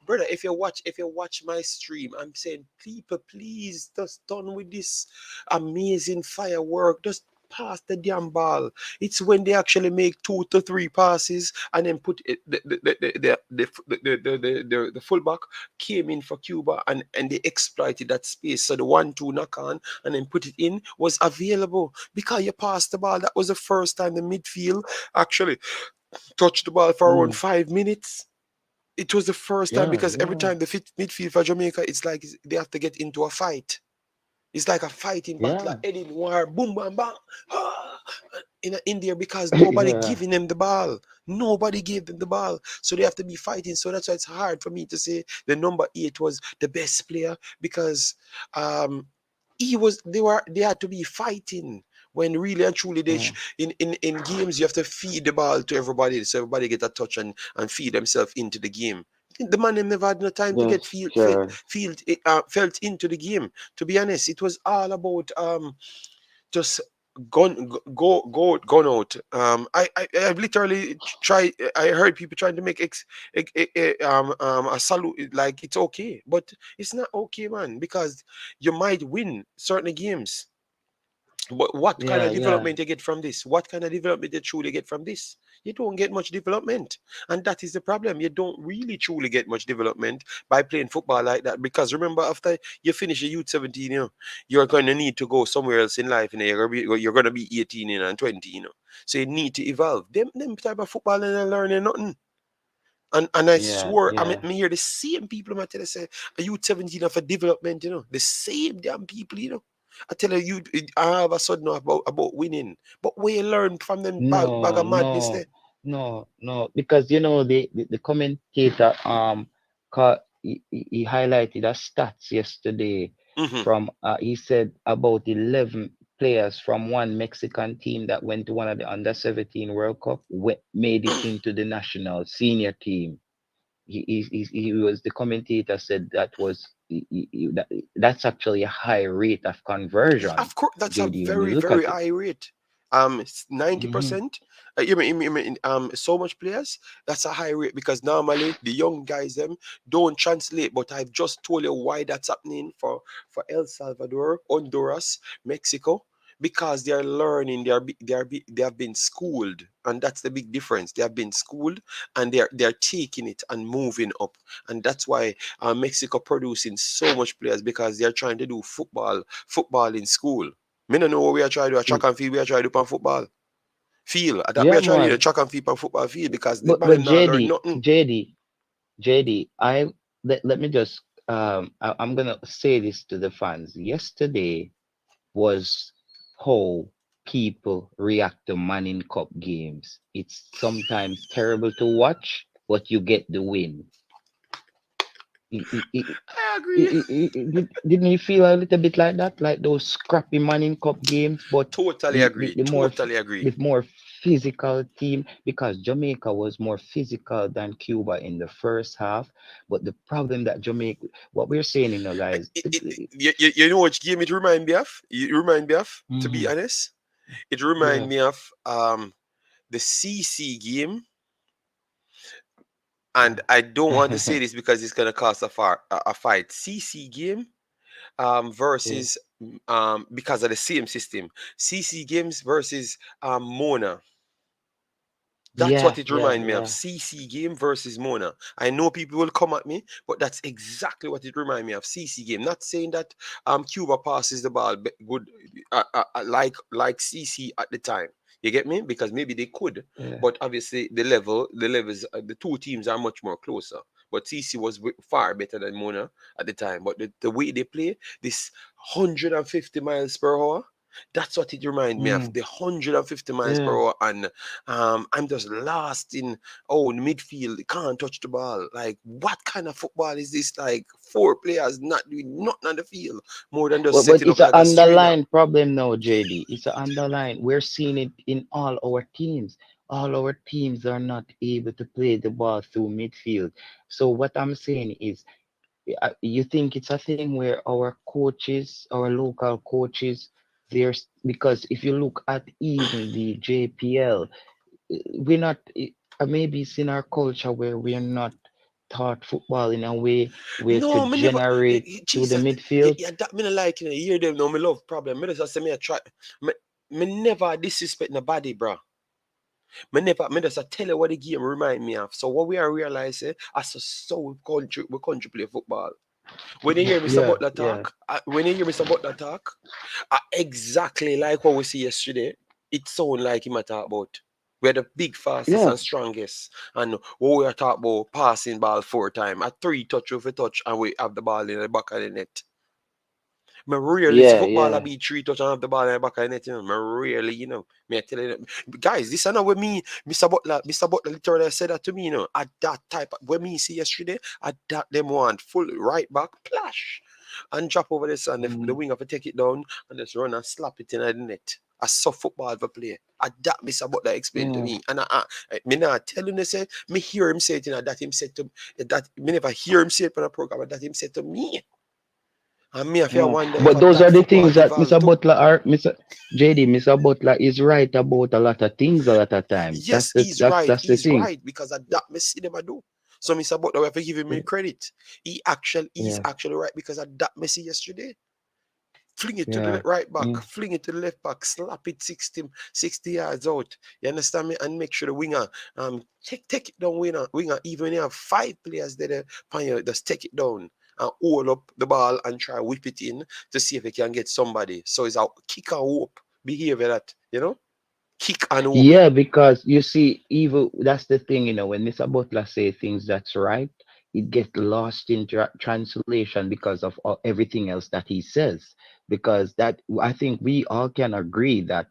Brother, if you watch my stream, I'm saying people, please just done with this amazing firework. Just pass the damn ball. It's when they actually make 2 to 3 passes and then put it, the fullback came in for Cuba and they exploited that space. So the 1-2 knock on and then put it in was available because you passed the ball. That was the first time the midfield actually touched the ball for around mm, 5 minutes. It was the first time yeah, because every yeah, time the midfield for Jamaica, it's like they have to get into a fight. It's like a fighting battle, like yeah, Eddie Noir, boom, bam, bam, in there because nobody yeah, giving them the ball. Nobody gave them the ball, so they have to be fighting. So that's why it's hard for me to say the number 8 was the best player because um, they had to be fighting when really and truly yeah, in games you have to feed the ball to everybody so everybody get a touch and feed themselves into the game. The man them never had no time to get yes, sure, felt into the game. To be honest, it was all about just gone out. I've literally tried. I heard people trying to make a salute like it's okay, but it's not okay, man, because you might win certain games, but what kind yeah, of yeah, development you get from this? What kind of development you truly get from this? You don't get much development. And that is the problem. You don't really truly get much development by playing football like that. Because remember, after you finish your youth 17, you're going to need to go somewhere else in life. You're going to be 18 and 20. So you need to evolve. Them type of football and learning nothing. And I yeah, swore, yeah. me hear the same people I tell you say, a youth 17 for development, the same damn people, I tell you, I have a sudden about winning. But where you learn from them bag No, of madness no, there. no, because the commentator he highlighted a stats yesterday Hmm. from he said about 11 players from one Mexican team that went to one of the under 17 World Cup made it into the national senior team. He was the commentator said that was that's actually a high rate of conversion, Of course, that's a JD, when you very, look very at it. high rate. Mm-hmm. 90%. So much players. That's a high rate because normally the young guys them don't translate. But I've just told you why that's happening for El Salvador, Honduras, Mexico, because they are learning. They have been schooled, and that's the big difference. They have been schooled, and they're taking it and moving up, and that's why Mexico producing so much players because they're trying to do football in school. Me no know what we are trying to do a track and field. We are trying to do on football field. That we Yeah, are trying to do a man. track and field on football field because the man But them not learn JD, nothing. JD, let me just I'm gonna say this to the fans. Yesterday was how people react to Man in Cup games. It's sometimes terrible to watch, but you get the win. It, it, it, I agree. didn't you feel a little bit like that, like those scrappy Man in Cup games, but Totally the, agree. the more Totally agree. the more physical team, because Jamaica was more physical than Cuba in the first half. But the problem that Jamaica, what we're saying, guys, You know which game it remind me of? It remind me of, to be mhm, honest, it remind yeah. me of the CC game. And I don't want to say this because it's gonna cause a fight. CC game Yeah. versus because of the same system. CC games versus Mona. That's Yeah, what it yeah, reminds me of. yeah, CC game versus Mona. I know people will come at me, but that's exactly what it reminds me of. CC game. Not saying that Cuba passes the ball good like CC at the time. You get me? Because maybe they could, yeah. but obviously the levels, the two teams are much more closer. But CC was far better than Mona at the time. But the way they play, this 150 miles per hour, that's what it reminds me of. Mm, The 150 miles per yeah. hour, and I'm just lost in midfield. Can't touch the ball. Like what kind of football is this? Like four players not doing nothing on the field more than just But setting it's up an like a string up. underlying problem now, JD. It's an underlying. We're seeing it in all our teams. All our teams are not able to play the ball through midfield. So what I'm saying is, you think it's a thing where our coaches, our local coaches, there's because if you look at even the JPL, we're not. Maybe it's in our culture where we're not taught football in a way where to No, me never. generate through the Jesus, midfield. that me not like you. Hear them now. Me love problem. Me just say me a try. Me, me never disrespect nobody, bro. Me just a tell you what the game remind me of. So what we are realizing as a soul country, we country play football. When you hear Mr. Yeah, Butler yeah. talk, when you hear Mr. Butler talk, exactly like what we see yesterday, it sound like him a talk about. We're the big, fastest, Yeah, and strongest. And what we are talking about passing ball 4 times, a three touch over touch, and we have the ball in the back of the net. Me rarely see yeah, footballer yeah. be three touch and have the ball in the back of the net, you know. Me rarely, Me I tell you that. Guys, this is not what me, Mr. Butler literally said that to me, At that type, when me see yesterday, at that them want full right back, plash, and drop over this, and the Mm, winger for take it down and just run and slap it in the net. I saw football for play. At that Mr. Butler explained to yeah, me. And me not telling you say, me hear him say it, that him said to that me never hear him say it on a program, but that him said to me. And me, I feel yeah. wonder if But those that are the football things that evolved Mr. too. Butler are Mr. JD, Mr. Butler is right about a lot of things a lot of time. That's Yes, the that's the he's thing. right, because of that me see them I do. So Mr. Butler, we have to give him credit. He's Yeah, actually right because of that me see yesterday. Fling it to the yeah. right back, Mm, fling it to the left back, slap it 60 yards out. You understand me? And make sure the winger take it down, winger, even when you have five players there, just take it down and hold up the ball and try whip it in to see if he can get somebody. So it's a kick and hope behavior that. Kick and hope. yeah, because you see, even that's the thing, when Mr. Butler say things that's right, it gets lost in translation because of everything else that he says. Because that I think we all can agree that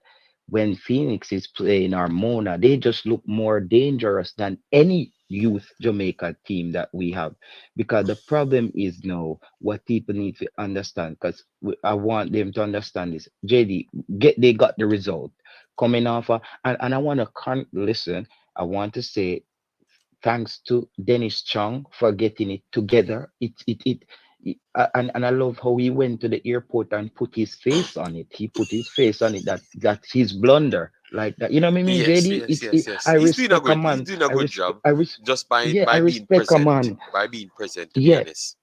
when Phoenix is playing or Mona, they just look more dangerous than any youth Jamaica team that we have. Because the problem is now what people need to understand. Because I want them to understand this. JD, they got the result coming off. And I want to listen. I want to say thanks to Dennis Chung for getting it together. It And I love how he went to the airport and put his face on it. He put his face on it, that's his blunder like that. You know what I mean, Yes, JD? yes, yes, yes. I respect a He's man. doing a I good respect. job I res. just Yeah, I by being respect a present. man. By being present, to be Yeah, honest.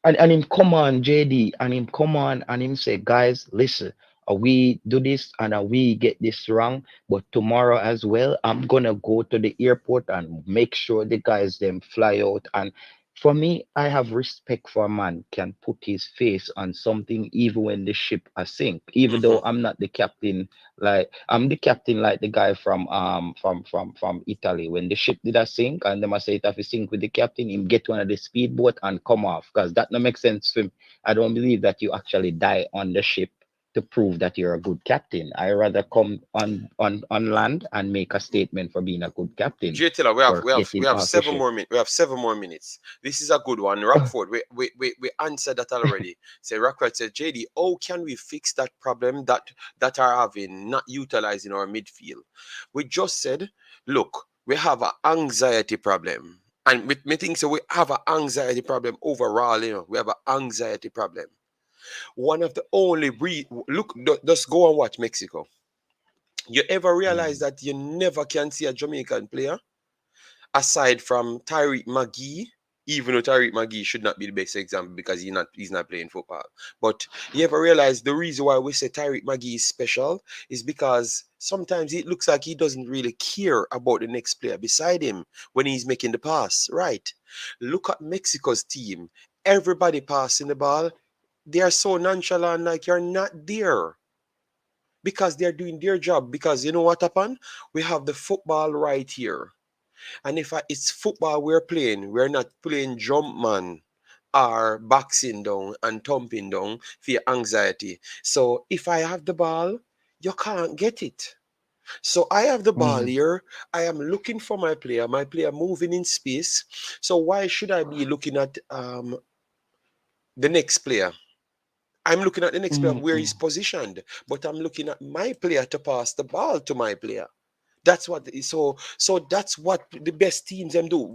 and him come on, JD, and him come on and him say, guys, listen, we do this and we get this wrong, but tomorrow as well, I'm gonna go to the airport and make sure the guys them fly out. And for me, I have respect for a man can put his face on something even when the ship a sink. Even Hmm. though I'm not the captain, like I'm the captain, like the guy from Italy when the ship did a sink and them I say it have to sink with the captain, him get one of the speedboat and come off because that no make sense to him. I don't believe that you actually die on the ship to prove that you're a good captain. I rather come on land and make a statement for being a good captain J Tiller, for we getting have off the seven ship. more minutes. We have 7 more minutes. This is a good one. Rockford, we answered that already. Say Rockford said, JD, how can we fix that problem that are having not utilizing our midfield? We just said, look, we have an anxiety problem. And we think so we have an anxiety problem overall, we have an anxiety problem. One of the only look, just go and watch Mexico. You ever realize Mm, that you never can see a Jamaican player aside from Tyreek McGee, even though Tyreek McGee should not be the best example because he's not playing football. But you ever realize the reason why we say Tyreek McGee is special is because sometimes it looks like he doesn't really care about the next player beside him when he's making the pass. Right. Look at Mexico's team. Everybody passing the ball. They are so nonchalant, like you're not there because they're doing their job. Because you know what happened? We have the football right here. And if it's football we're not playing jump man or boxing down and thumping down for your anxiety. So if I have the ball, you can't get it. So I have the ball mm, here. I am looking for my player moving in space. So why should I be looking at the next player? I'm looking at the next player mm, where mm, he's positioned, but I'm looking at my player to pass the ball to my player. That's what so that's what the best teams them do.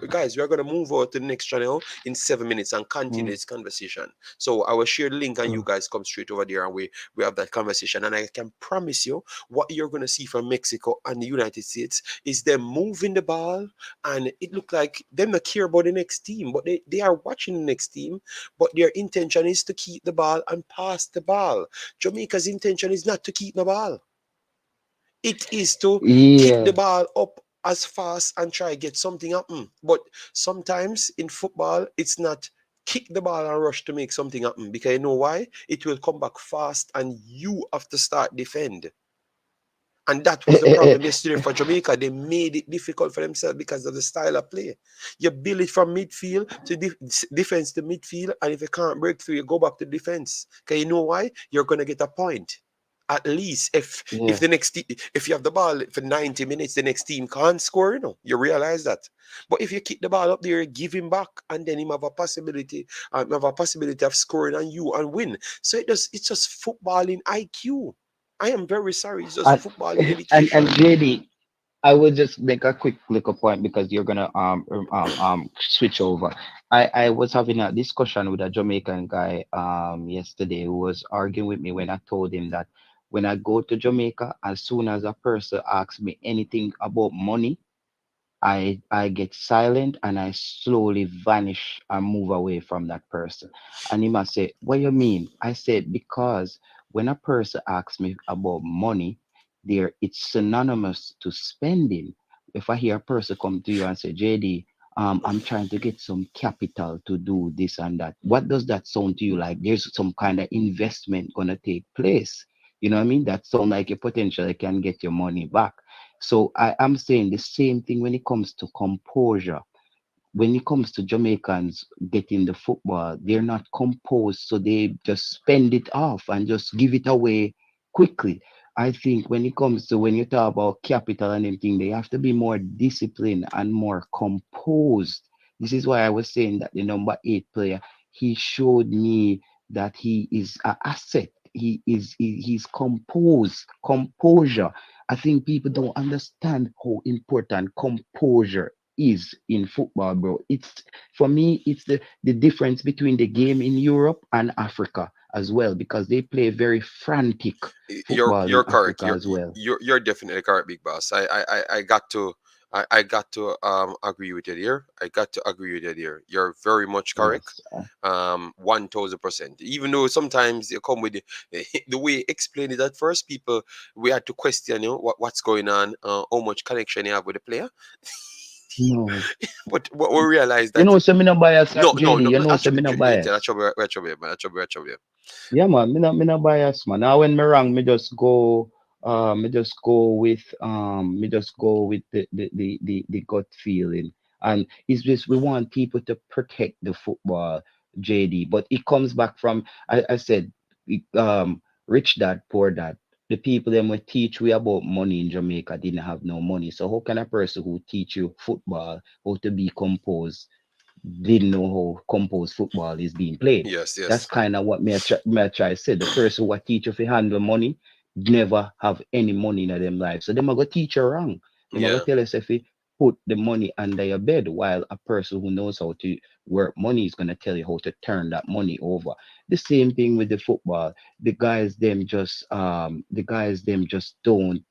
Guys, we're gonna move over to the next channel in 7 minutes and continue mm, this conversation. So I will share the link and you mm. guys come straight over there and we have that conversation. And I can promise you what you're gonna see from Mexico and the United States is them moving the ball and it look like them not care about the next team, but they are watching the next team, but their intention is to keep the ball and pass the ball. Jamaica's intention is not to keep the ball. It is to kick the Yeah. ball up as fast and try get something happen. But sometimes in football, it's not kick the ball and rush to make something happen because you know why? It will come back fast and you have to start defend. And that was the problem yesterday for Jamaica. They made it difficult for themselves because of the style of play. You build it from midfield to defense to midfield, and if you can't break through, you go back to defense. Because you know why? You're gonna get a point. At least if Yeah. the if you have the ball for 90 minutes, the next team can't score, you realize that. But if you kick the ball up there, give him back, and then him have a possibility of scoring on you and win. So it's just footballing IQ. I am very sorry. It's just And footballing and education. JD, I will just make a quick little point because you're gonna switch over. I was having a discussion with a Jamaican guy yesterday who was arguing with me when I told him that when I go to Jamaica, as soon as a person asks me anything about money, I get silent and I slowly vanish and move away from that person. And he must say, "What you mean?" I said, "Because when a person asks me about money, there it's synonymous to spending. If I hear a person come to you and say, JD, I'm trying to get some capital to do this and that. What does that sound to you like? There's some kind of investment gonna take place. You know what I mean? That sound like you potentially can get your money back. So I am saying the same thing when it comes to composure. When it comes to Jamaicans getting the football, they're not composed, so they just spend it off and just give it away quickly. I think when it comes to when you talk about capital and everything, they have to be more disciplined and more composed. This is why I was saying that the number 8 player, he showed me that he is an asset. He's composed, composure. I think people don't understand how important composure is in football, bro. It's for me, it's the difference between the game in Europe and Africa as well, because they play very frantic football in You're correct. Africa as well. You're definitely correct, big boss. I got to I got to agree with you there. I got to agree with you there. You're very much correct. Yes. 1000%. Even though sometimes you come with the way you explain it at first, people we had to question what's going on, how much connection you have with the player. No. But what we realize You that know, so me no bias, no, JD. You no, know, so me no bias. that's trouble, man. That's trouble. Yeah, man. Me not bias, man. Now when me wrong, me just go with the gut feeling. And it's just we want people to protect the football, JD. But it comes back from I said rich dad, poor dad. The people them will teach we about money in Jamaica didn't have no money. So how can a person who teach you football, how to be composed, didn't know how composed football is being played? Yes, That's yes. kind of what me I try to say. The person who teach you to handle money never have any money in them life. So them are gonna teach you wrong. Them are gonna Yeah. tell us if you put the money under your bed, while a person who knows how to work money is gonna tell you how to turn that money over. The same thing with the football. The guys them just don't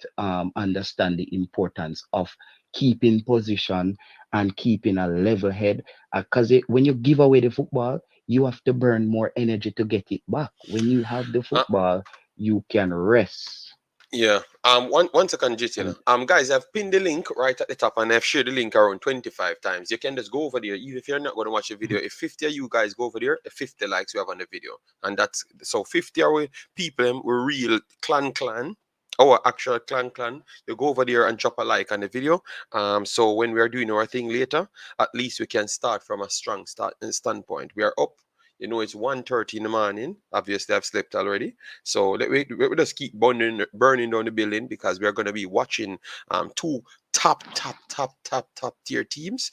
understand the importance of keeping position and keeping a level head, because when you give away the football, you have to burn more energy to get it back. When you have the Uh, football, you can rest. Yeah. One second, GTL. And Guys, I've pinned the link right at the top, and I've shared the link around 25 times. You can just go over there, even if you're not going to watch the video. If 50 of you guys go over there, the 50 likes we have on the video, and that's so 50 are people were real clan. Our actual clan. You go over there and drop a like on the video. So when we are doing our thing later, at least we can start from a strong standpoint. We are up. It's 1:30 in the morning. Obviously, I've slept already. So we just keep burning down the building, because we're going to be watching two top tier teams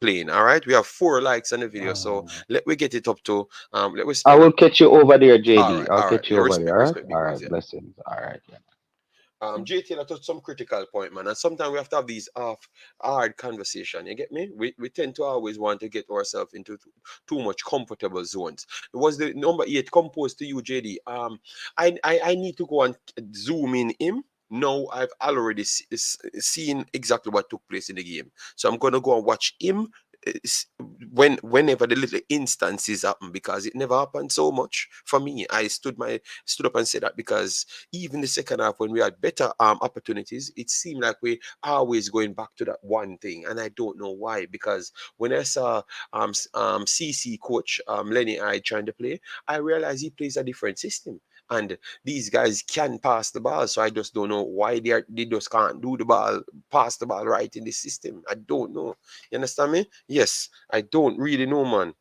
playing. All right, we have 4 likes on the video, so let we get it up to let we I spend. will catch you over there, JD. I'll All right. catch you Yeah, over there. respect, All big boss. right, Yeah. blessings. All right. Yeah. JT, I touched some critical point, man, and sometimes we have to have these off hard conversation. You get me? We tend to always want to get ourselves into too much comfortable zones. It was the number 8 composed to you, JD. I need to go and zoom in him. No, I've already seen exactly what took place in the game, so I'm gonna go and watch him whenever the little instances happen, because it never happened so much for me. I stood up and said that, because even the second half, when we had better opportunities, it seemed like we always going back to that one thing, and I don't know why. Because when I saw CC coach Lenny I trying to play, I realized he plays a different system. And these guys can pass the ball, so I just don't know why they just can't do the ball, pass the ball right in the system. I don't know. You understand me? Yes, I don't really know, man.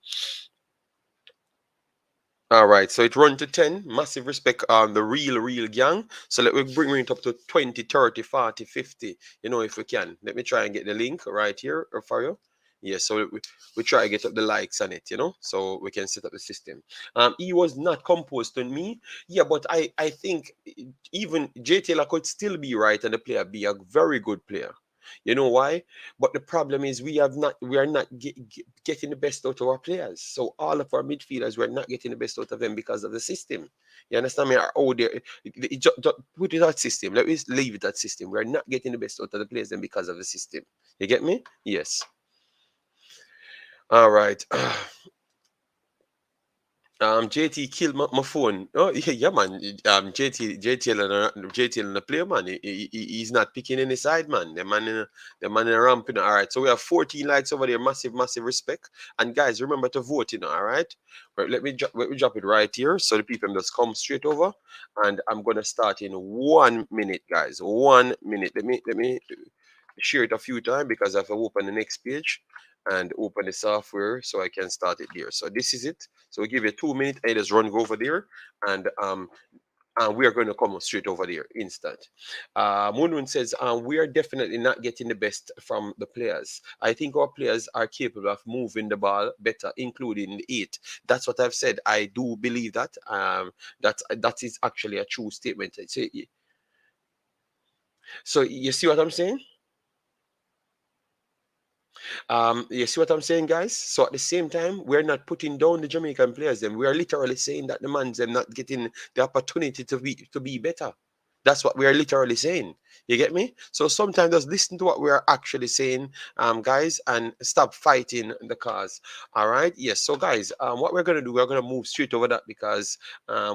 All right, so it run to 10. Massive respect on the real gang. So let me bring it up to 20, 30, 40, 50. If we can. Let me try and get the link right here for you. Yes, so we try to get up the likes on it, so we can set up the system. He was not composed to me. Yeah, but I think even J Taylor could still be right and the player be a very good player. You know why? But the problem is we are not getting the best out of our players. So all of our midfielders, we're not getting the best out of them because of the system. You understand me? Oh, put it that system. Let me leave it that system. We're not getting the best out of the players then because of the system. You get me? Yes. All right. JT killed my phone. Oh yeah, man. JT and the player, man. He's not picking any side, man. The man in a ramp, All right. So we have 14 likes over there. Massive respect. And guys, remember to vote, All right. Right. Let me drop it right here, so the people just come straight over. And I'm gonna start in 1 minute, guys. 1 minute. Let me share it a few times, because I have to open the next page and open the software so I can start it there. So this is it. So we give you 2 minutes. I just run go over there, and we are going to come straight over there instant. Munun says we are definitely not getting the best from the players. I think our players are capable of moving the ball better, including the 8. That's what I've said. I do believe that. That is actually a true statement. So you see what I'm saying? You see what I'm saying, guys? So at the same time, we're not putting down the Jamaican players. Them, we are literally saying that the man's them not getting the opportunity to be better. That's what we are literally saying. You get me? So sometimes just listen to what we are actually saying, guys, and stop fighting the cause. All right. Yes. So guys, what we're gonna do, we're gonna move straight over that because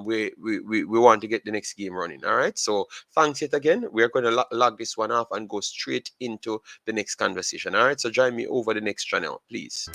we want to get the next game running. All right. So thanks yet again. We're gonna log this one off and go straight into the next conversation. All right. So join me over the next channel, please.